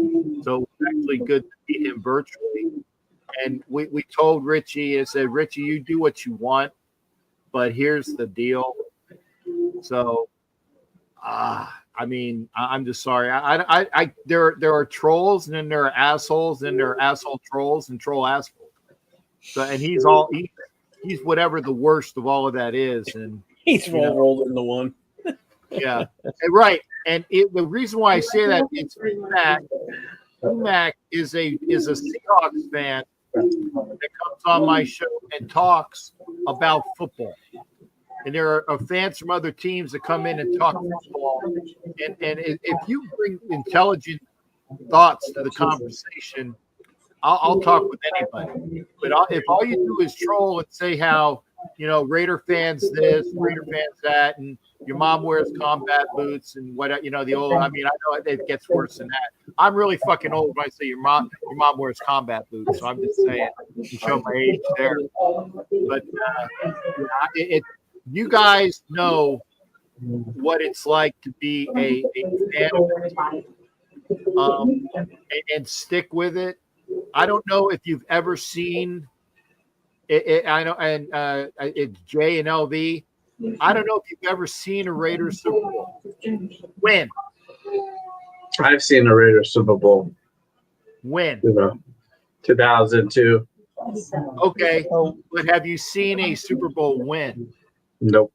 so it's actually good to meet him virtually. And we told Richie and said, Richie, you do what you want, but here's the deal. So, I mean, I'm just sorry. There are trolls, and then there are assholes, and there are asshole trolls and troll assholes. So, and he's whatever the worst of all of that is, and he's all rolled into one. Yeah, right. And the reason why I say that it's Mac is a Seahawks fan that comes on my show and talks about football. And there are fans from other teams that come in and talk football. And if you bring intelligent thoughts to the conversation, I'll talk with anybody. But if all you do is troll and say how, Raider fans this, Raider fans that, and your mom wears combat boots and what, the old, I mean, I know it gets worse than that. I'm really fucking old when I say your mom wears combat boots. So I'm just saying, to show my age there. But you guys know what it's like to be a fan of the team, and stick with it. I don't know if you've ever seen it. I know, and it's Jay and LV. I don't know if you've ever seen a Raiders Super Bowl win. I've seen a Raiders Super Bowl. Win. 2002. Okay, but have you seen a Super Bowl win? Nope.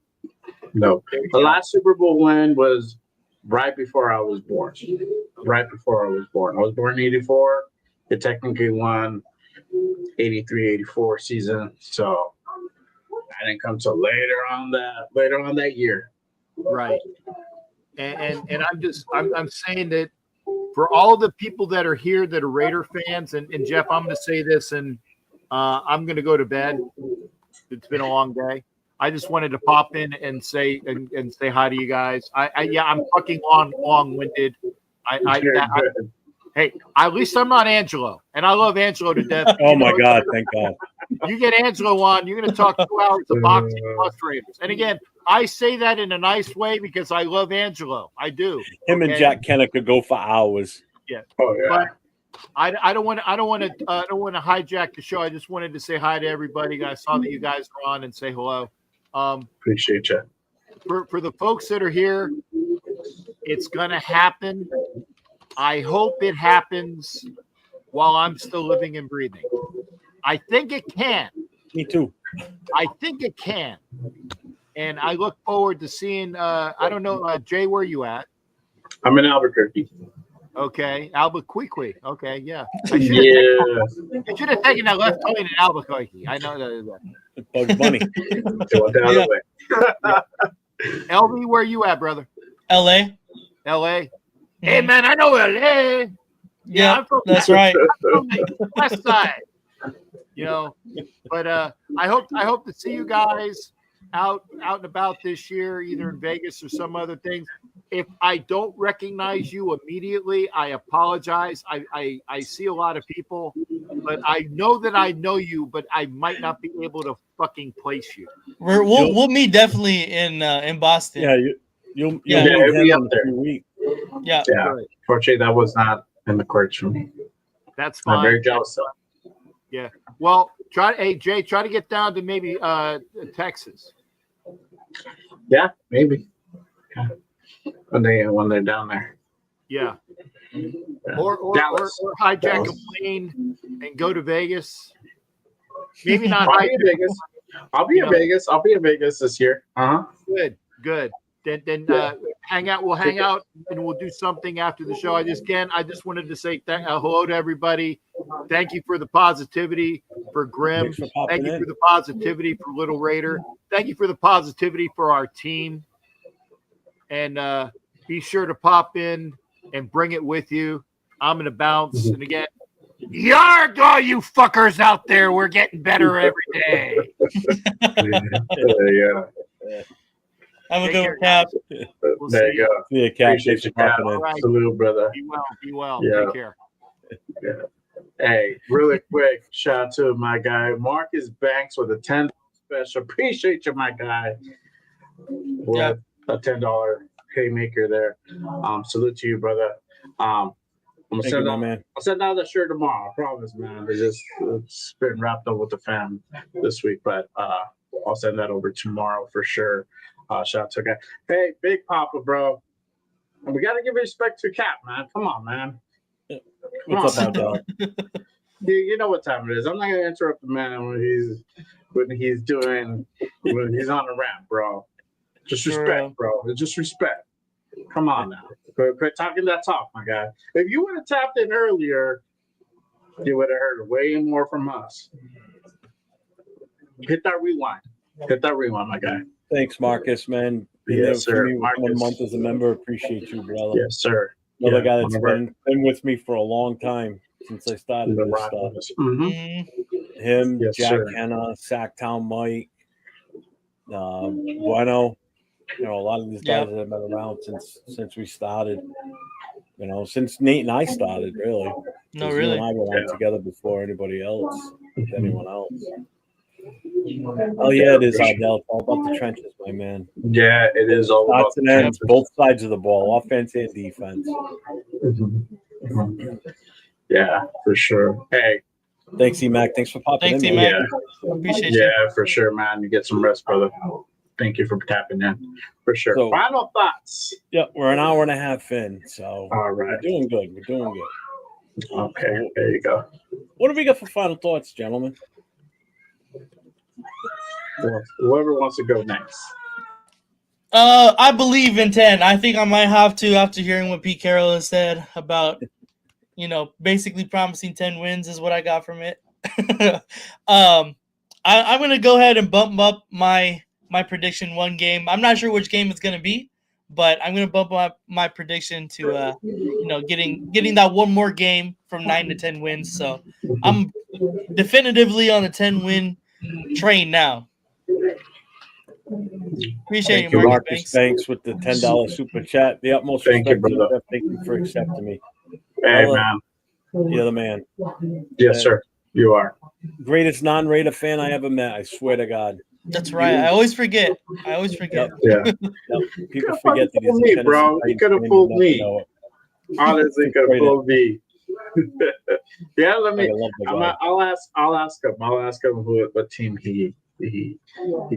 No. There you The go. last Super Bowl win was right before I was born. Right before I was born. I was born in 84. It technically won 83, 84 season. So I didn't come till later on that year. Right. And I'm saying that for all the people that are here that are Raider fans, and Jeff, I'm going to say this, and I'm going to go to bed. It's been a long day. I just wanted to pop in and say hi to you guys. I'm fucking long-winded. Hey, at least I'm not Angelo, and I love Angelo to death. Oh my God! Thank God. You get Angelo on, you're going to talk 2 hours of boxing plus Raiders. And again, I say that in a nice way because I love Angelo. I do. Him and Jack Kenner could go for hours. Yeah. Oh yeah. But I don't want to hijack the show. I just wanted to say hi to everybody. I saw that you guys were on and say hello. Appreciate you. For the folks that are here, it's going to happen. I hope it happens while I'm still living and breathing. I think it can. Me too. I think it can. And I look forward to seeing, I don't know, Jay, where you at? I'm in Albuquerque. Okay. Albuquerque. Okay, yeah. Yeah. I should have taken that left turn in Albuquerque. I know that. Bugs Bunny. Going down the way. LB, where you at, brother? LA. LA. Hey, man, I know LA. Yeah, I'm from, that's right. I'm from the west side. You know, but I hope to see you guys out and about this year, either in Vegas or some other things. If I don't recognize you immediately, I apologize. I see a lot of people, but I know that I know you, but I might not be able to fucking place you. We'll meet definitely in Boston. Yeah, you'll meet it'll be him up there. in a few weeks. Yeah. Yeah. Fortunately, that was not in the cards for me. That's fine. I'm very jealous. Yeah. Well, Jay, try to get down to maybe Texas. Yeah, maybe. Yeah. When they're down there. Yeah. Or hijack a plane and go to Vegas. Maybe not I'll be in hijack. Vegas. I'll be in Vegas. I'll be in Vegas this year. Good. Then hang out. We'll hang out and we'll do something after the show. I just wanted to say hello to everybody. Thank you for the positivity for Grim. Thanks for popping Thank you in. for the positivity for Little Raider. Thank you for the positivity for our team. And be sure to pop in and bring it with you. I'm gonna bounce. And again, yarg, all you fuckers out there. We're getting better every day. Yeah. Have a Take good care, one, Cap. We'll There see you go. Yeah, Cap. Appreciate Thanks for you, Cap. popping in. All right. Salute, brother. Be well. Yeah. Take care. Yeah. Hey, really quick, shout out to my guy Marcus Banks with a $10 special. Appreciate you, my guy. With a $10 haymaker there. Salute to you, brother. I'm gonna Thank you, my man. I'll send out the shirt tomorrow. I promise, man. It's been wrapped up with the fam this week, but I'll send that over tomorrow for sure. Shout out to guy. Hey, Big Papa, bro. We gotta give respect to Cap, man. Come on, man. What's up, dog? You know what time it is. I'm not gonna interrupt the man when he's on a rant, bro. Just respect, bro. It's just respect. Come on now. Quit talking that talk, my guy. If you would have tapped in earlier, you would have heard way more from us. Hit that rewind. My guy. Thanks, Marcus, man. Yes, sir. Me Marcus. 1 month as a member. Appreciate you, brother. Yes, sir. Another guy that's whenever- been with me for a long time since I started the this rock stuff. was- Mhm. Him, Yes, Jack sir. Kenna, Sacktown Mike, Bueno. You know, a lot of these guys that have been around since we started. You know, since Nate and I started, really. No, 'Cause really. You and I were on together before anybody else, anyone else. Oh yeah, it is, Ardell. It's all about the trenches, my man. Yeah, it is all about Starts and the ends, trenches. both sides of the ball, offense and defense. Mhm. Yeah, for sure. Hey, Thanks, E-Mac. Thanks for popping Thanks, in, E-Mac. man. yeah, Appreciate you. yeah, for sure, man. You get some rest, brother. Thank you for tapping in. For sure. So- Final thoughts. Yeah, we're an hour and a half in, so All right. we're doing good. We're doing good. Okay, there you go. What do we got for final thoughts, gentlemen? Well, whoever wants to go next. I believe in 10. I think I might have to after hearing what Pete Carroll has said about, basically promising 10 wins is what I got from it. I'm gonna go ahead and bump up my prediction one game. I'm not sure which game it's gonna be, but I'm gonna bump up my prediction to getting that one more game from 9 to 10 wins. So I'm definitively on the 10 win train now. Appreciate Thank you, you, Marcus Marcus Banks. Banks, with the $10 super chat. The utmost Thank you, respect to you, brother. Jeff. Thank you for accepting me. Hey, Brother, man. you're the man. Yes, sir. You are. Greatest non-Raider fan I ever met. I swear to God. That's right. I always forget. Yep. Yeah. Yep. People forget that he's a me, Tennessee bro. You Titans could have fan, fooled never me. know it. Honestly, could have fooled me. Yeah, let I me. love the guy. I'll ask him. I'll ask him what team he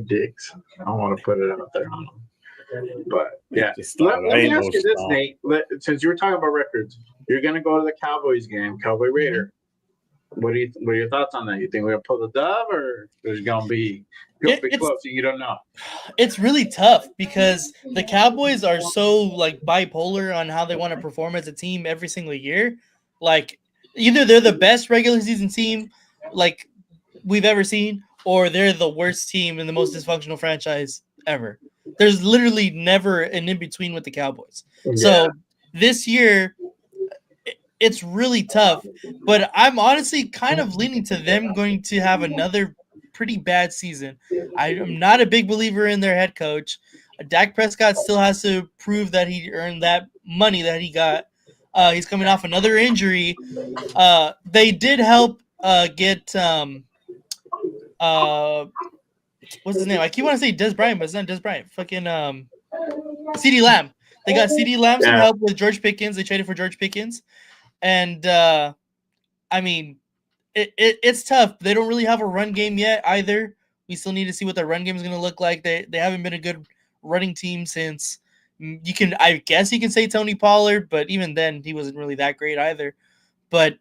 digs. I don't want to put it out there on him. But yeah, Just let stop. I me ain't ask no you this, star. Nate. Since you were talking about records, you're gonna go to the Cowboys game, Cowboy Raider. What are your thoughts on that? You think we're gonna pull the dub, or there's gonna be It's- close? You don't know. It's really tough because the Cowboys are so like bipolar on how they want to perform as a team every single year. Like either they're the best regular season team like we've ever seen, or they're the worst team and the most dysfunctional franchise ever. There's literally never an in between with the Cowboys. So this year, it's really tough. But I'm honestly kind of leaning to them going to have another pretty bad season. I am not a big believer in their head coach. Dak Prescott still has to prove that he earned that money that he got. He's coming off another injury. They did help get what's his name? I keep wanting to say Des Bryant, but it's not Des Bryant. Fucking CeeDee Lamb. They got CeeDee Lamb some help with George Pickens. They traded for George Pickens. And I mean, it's tough. They don't really have a run game yet either. We still need to see what their run game is going to look like. They haven't been a good running team since I guess you can say Tony Pollard, but even then he wasn't really that great either. But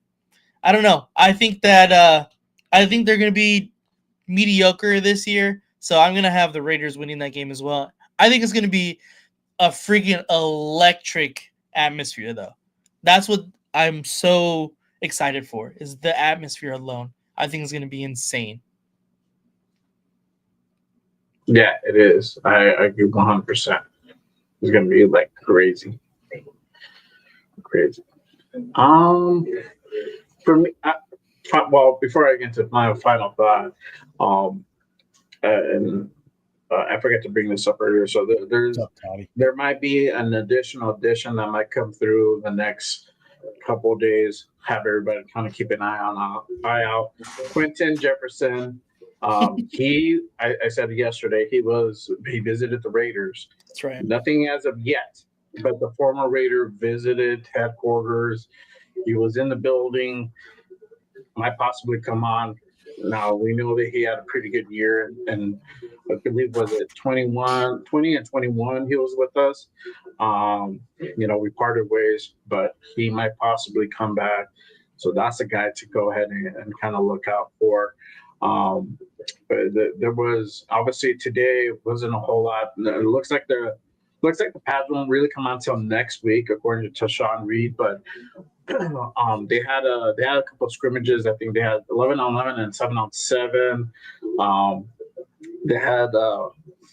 I don't know. I think they're going to be mediocre this year. So I'm going to have the Raiders winning that game as well. I think it's going to be a freaking electric atmosphere though. That's what I'm so excited for, is the atmosphere alone. I think it's going to be insane. Yeah, it is. I agree 100%. It's going to be like crazy. Crazy. For me, well, before I get into my final thought, and I forgot to bring this up earlier. So there might be an additional addition that might come through the next couple of days. Have everybody kind of keep an eye out. Quentin Jefferson. I said yesterday he visited the Raiders. That's right. Nothing as of yet, but the former Raider visited headquarters. He was in the building. Might possibly come on. Now we know that he had a pretty good year, and I believe was it 20 and 21 he was with us. We parted ways, but he might possibly come back. So that's a guy to go ahead and kind of look out for. But there was obviously today wasn't a whole lot. It looks like the pads won't really come out until next week, according to Sean Reed. But they had a couple of scrimmages. I think they had 11-on-11 and 7-on-7. They had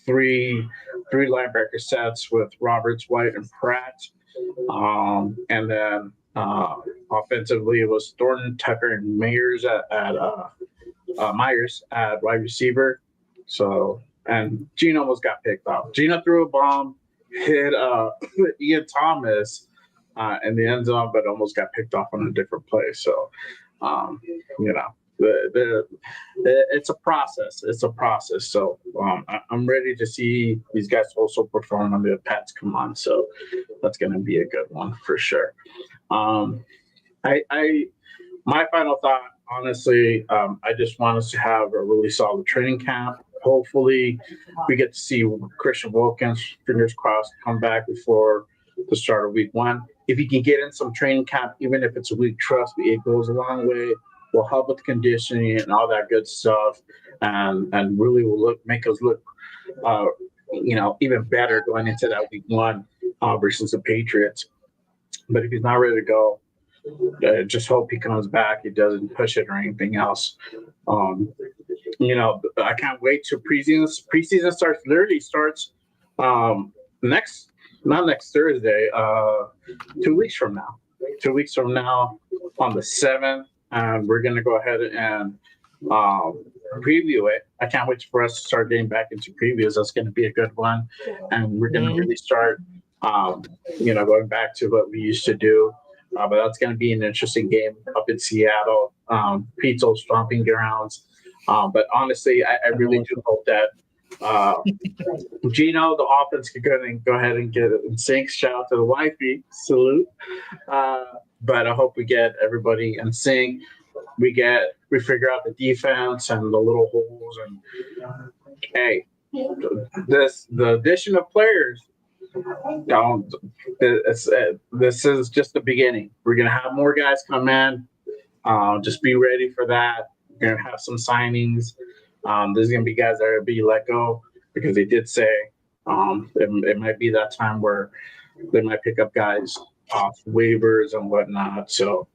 three linebacker sets with Roberts, White, and Pratt. And then offensively, it was Thornton, Tucker, and Myers at wide receiver. So, and Gino almost got picked off. Gino threw a bomb, hit Ian Thomas in the end zone, but almost got picked off on a different play. So, it's a process. It's a process. So I'm ready to see these guys also perform when the Pats come on. So that's going to be a good one for sure. My final thought, honestly, I just want us to have a really solid training camp. Hopefully, we get to see Christian Wilkins, fingers crossed, come back before the start of week 1. If he can get in some training camp, even if it's a week, trust me, it goes a long way. Will help with conditioning and all that good stuff, and really will make us look, even better going into that week 1 versus the Patriots. But if he's not ready to go, just hope he comes back. He doesn't push it or anything else. I can't wait to preseason. Preseason starts not next Thursday, 2 weeks from now. 2 weeks from now on the 7th, and we're going to go ahead and preview it. I can't wait for us to start getting back into previews. That's going to be a good one, and we're going to really start, going back to what we used to do. But that's going to be an interesting game up in Seattle, Pizzo stomping grounds. But honestly, I really do hope that Gino, the offense, could go ahead and get it in sync. Shout out to the wifey, salute. But I hope we get everybody in sync. We figure out the defense and the little holes. And hey, the addition of players. This is just the beginning. We're gonna have more guys come in. Just be ready for that. We're gonna have some signings. There's gonna be guys that are be let go because they did say it might be that time where they might pick up guys off waivers and whatnot. So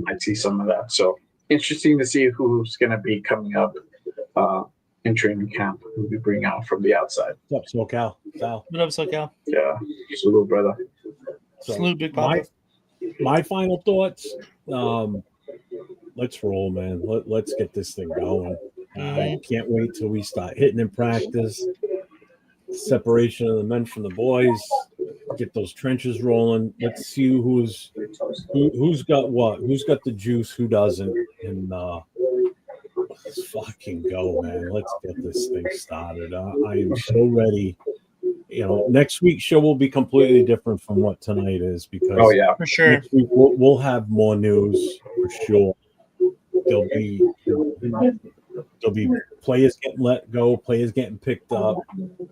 I see some of that. So interesting to see who's gonna be coming up in training camp, who we bring out from the outside. What's up, SoCal? Sal. What up, SoCal? Yeah, salute, brother. So Salute, Big Papa. my final thoughts. Let's roll, man. Let's get this thing going. I can't wait till we start hitting in practice. Separation of the men from the boys. Get those trenches rolling. Let's see who's got what. Who's got the juice? Who doesn't? And let's fucking go, man. Let's get this thing started. I am so ready. Next week's show will be completely different from what tonight is because for sure. Next week we'll have more news for sure. There'll be players getting let go, players getting picked up.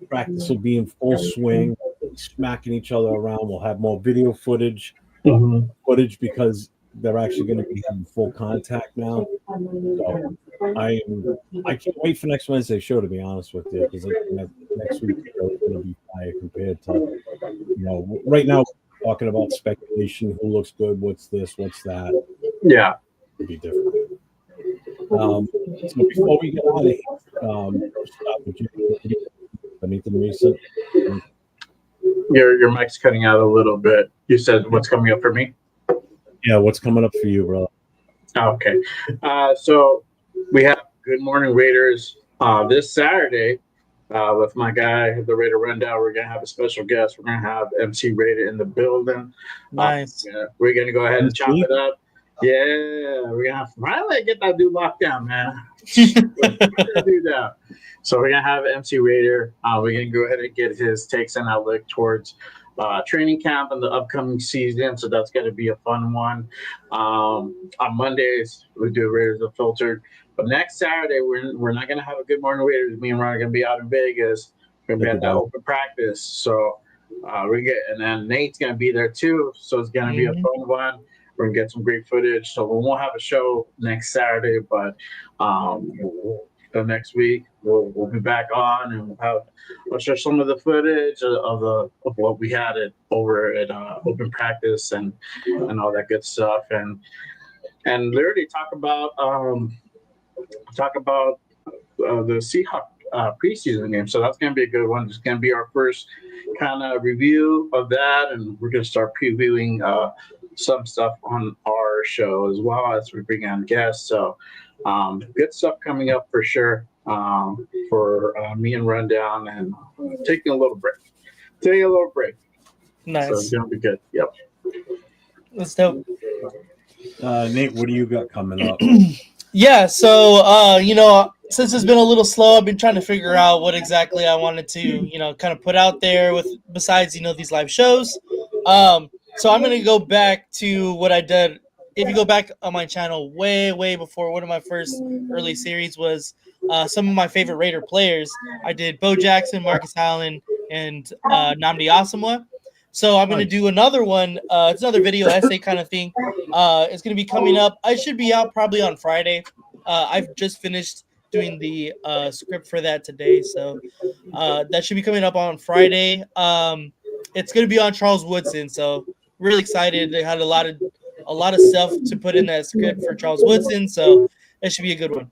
Practice will be in full swing, smacking each other around. We'll have more video footage because they're actually going to be having full contact now. So I can't wait for next Wednesday's show, to be honest with you, because next week's show is going to be fire compared to, right now we're talking about speculation, who looks good, what's this, what's that. Yeah. It'll be different. So before we get out of here, anything recent? Your mic's cutting out a little bit. You said what's coming up for me? Yeah, what's coming up for you, brother? Okay. So we have Good Morning Raiders this Saturday with my guy, the Raider Rundown. We're going to have a special guest. We're going to have MC Raider in the building. Nice. We're going to go ahead and chop it up. Yeah, we're going to have finally get that dude locked down, man. We're gonna do that. So we're going to have MC Raider. We're going to go ahead and get his takes and outlook towards training camp and the upcoming season. So that's going to be a fun one. On Mondays, we do Raiders Unfiltered. But next Saturday, we're not going to have a Good Morning Raiders. Me and Ron are going to be out in Vegas. We're going to be at that open practice. So and then Nate's going to be there too. So it's going to be a fun one. We're going to get some great footage. So we won't have a show next Saturday, but the next week we'll be back on and we'll share some of the footage of what we had over at open practice and all that good stuff and literally talk about the Seahawks preseason game. So that's going to be a good one. It's going to be our first kind of review of that, and we're going to start previewing some stuff on our show as well as we bring on guests. So good stuff coming up for sure for me and Rundown, and taking a little break. Nice. So it's going to be good. Yep. That's dope. Nate, what do you got coming up? Yeah, so since it's been a little slow, I've been trying to figure out what exactly I wanted to, kind of put out there with besides, these live shows. So I'm gonna go back to what I did. If you go back on my channel way, way before, one of my first early series was some of my favorite Raider players. I did Bo Jackson, Marcus Allen, and Nnamdi Asomugha. So I'm gonna do another one. It's another video essay kind of thing. It's gonna be coming up. I should be out probably on Friday. I've just finished doing the script for that today, so that should be coming up on Friday. It's gonna be on Charles Woodson, so really excited. They had a lot of stuff to put in that script for Charles Woodson, so that should be a good one.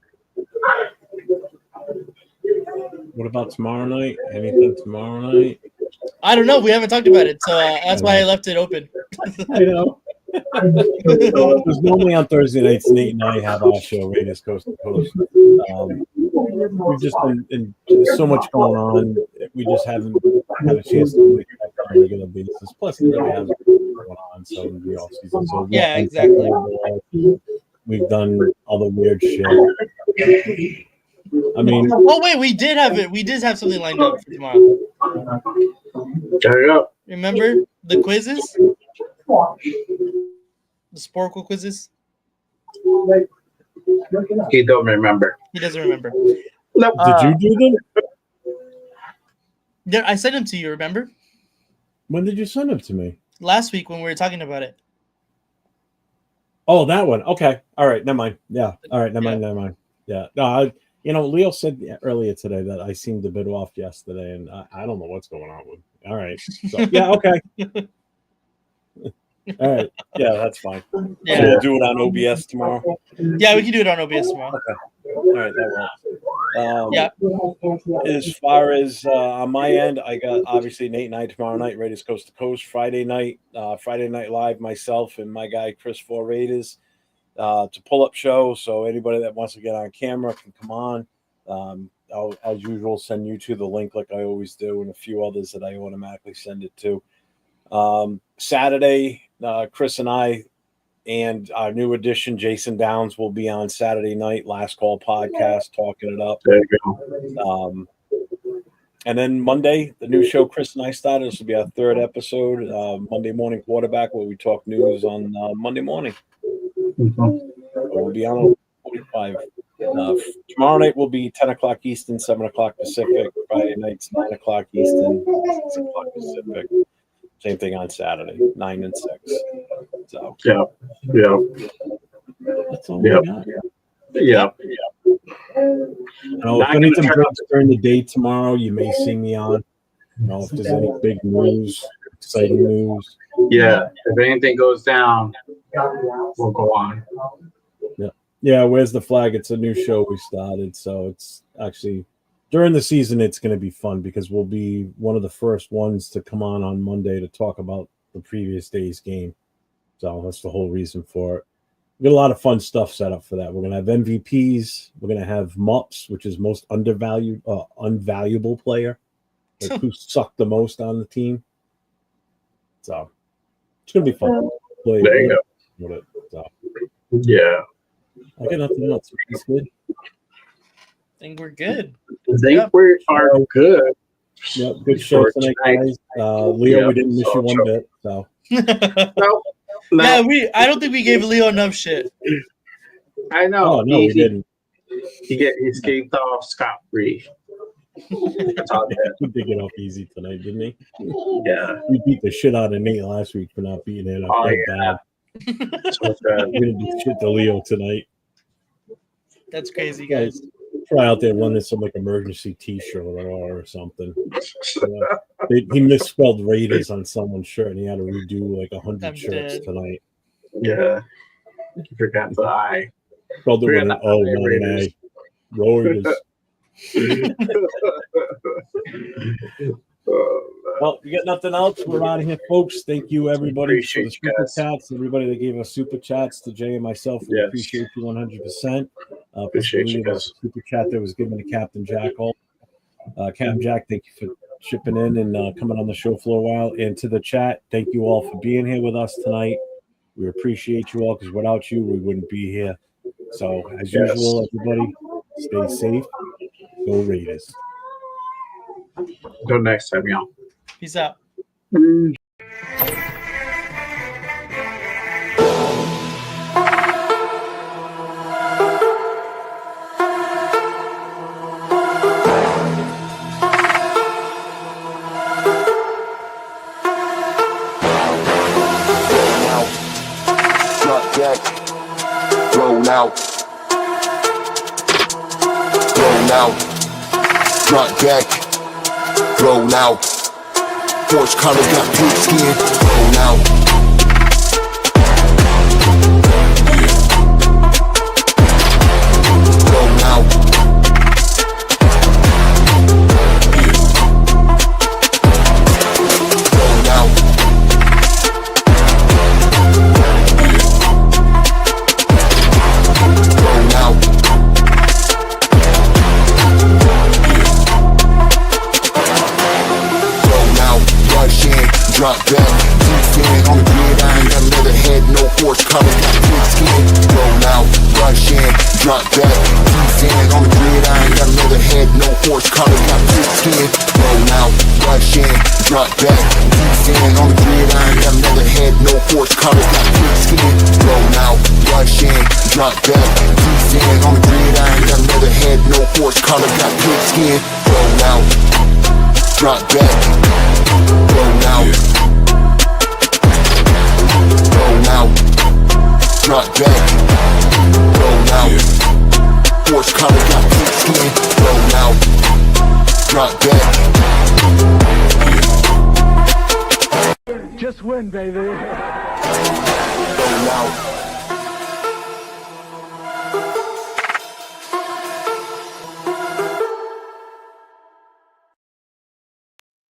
What about tomorrow night? Anything tomorrow night? I don't know. We haven't talked about it, so that's why I left it open. I know. Because normally on Thursday nights, Nate and I have our show, Raiders Coast to Coast. We've just been in so much going on. We just haven't had a chance to do it on a regular basis. Plus, it really hasn't been going on, so in the off season. So Yeah, exactly. We've done all the weird shit. I mean, oh wait, we did have it. We did have something lined up for tomorrow. There you go. Remember the quizzes? The Sporkle quizzes? He don't remember. He doesn't remember. Nope. Did you do them? Yeah, I sent them to you, remember? When did you send them to me? Last week when we were talking about it. Oh, that one. Okay. All right. Never mind. Yeah. All right. Never mind. Yeah. No, Leo said earlier today that I seemed a bit off yesterday, and I don't know what's going on with me. All right. So, yeah. Okay. All right. Yeah, that's fine. Yeah. So we'll do it on OBS tomorrow. Yeah, we can do it on OBS tomorrow. Okay. All right. That works. Yeah. As far as on my end, I got obviously Nate and I tomorrow night, Raiders Coast to Coast. Friday night live, myself and my guy Chris for Raiders. It's a pull-up show, so anybody that wants to get on camera can come on. I'll, as usual, send you to the link like I always do, and a few others that I automatically send it to. Saturday, Chris and I and our new addition, Jason Downs, will be on Saturday night, Last Call Podcast, talking it up. There you go. And then Monday, the new show Chris and I started. This will be our third episode, Monday Morning Quarterback, where we talk news on Monday morning. We'll be on 45. Tomorrow night will be 10 o'clock Eastern, 7 o'clock Pacific. Friday night's 9 o'clock Eastern, 6 o'clock Pacific. Same thing on Saturday, 9 and 6. So Yeah. that's all we got. Yeah. If anything drops during the day tomorrow, you may see me on. If there's any big news, exciting news. Yeah. If anything goes down, we'll go on. Yeah, Where's the Flag? It's a new show we started, so it's actually during the season. It's going to be fun because we'll be one of the first ones to come on Monday to talk about the previous day's game. So that's the whole reason for it. We got a lot of fun stuff set up for that. We're going to have MVPs. We're going to have MUPs, which is most unvaluable player, like who sucked the most on the team. So it's going to be fun. There you go. With it. So Yeah. I got nothing else. It's good. I think we're good. I think we are good. Yep, good show For tonight, tonight. guys. Leo, Yeah, we didn't miss you one so- bit. So No, Yeah, I don't think we gave Leo enough shit. I know. oh no, we didn't. He escaped off scot free. That's all that. He did get off easy tonight, didn't he? Yeah. We beat the shit out of Nate last week for not beating it up Oh, that yeah. bad. So good. We're gonna do shit to Leo tonight. That's crazy, guys. Try out there running some like emergency T-shirt or something. He misspelled Raiders on someone's shirt, and he had to redo like 100 I'm shirts dead. tonight. Yeah. You forgot the eye. Spelled it with an Forgot O, the not an Raiders. A. Raiders. Well, you got nothing else? We're out of here, folks. Thank you, everybody, for the Appreciate you super guys. chats. Everybody that gave us super chats to Jay and myself, we Yes. appreciate you 100%. Appreciate you guys. Super chat that was given to Captain Jack. Captain Jack, thank you for chipping in and coming on the show for a while. And to the chat, thank you all for being here with us tonight. We appreciate you all because without you, we wouldn't be here. So, as usual, everybody, stay safe. Go Raiders. Until next time, y'all. Peace out. Drop back, roll out, roll out, drop back, roll out. Horse collar got pink skin, roll out. Roll out. Roll out. Roll out. Roll out. Rush in, drop back. Defend on the gridiron, got leather head, no horse collar, got pink skin. Roll out. Rush in, drop back. Defend on the gridiron, got leather head, no horse collar, got pink skin. Roll out. Rush in, drop back. Defend on the gridiron, got leather head, no horse collar, got pink skin. Roll out. Rush in, drop back. Defend on the gridiron, got leather head, no horse collar, got pink skin. Roll out. Drop back. Roll out. Roll out. Drop back. Roll out. Horse collar got pink skin. Roll out. Drop back. Just win, baby. Roll out.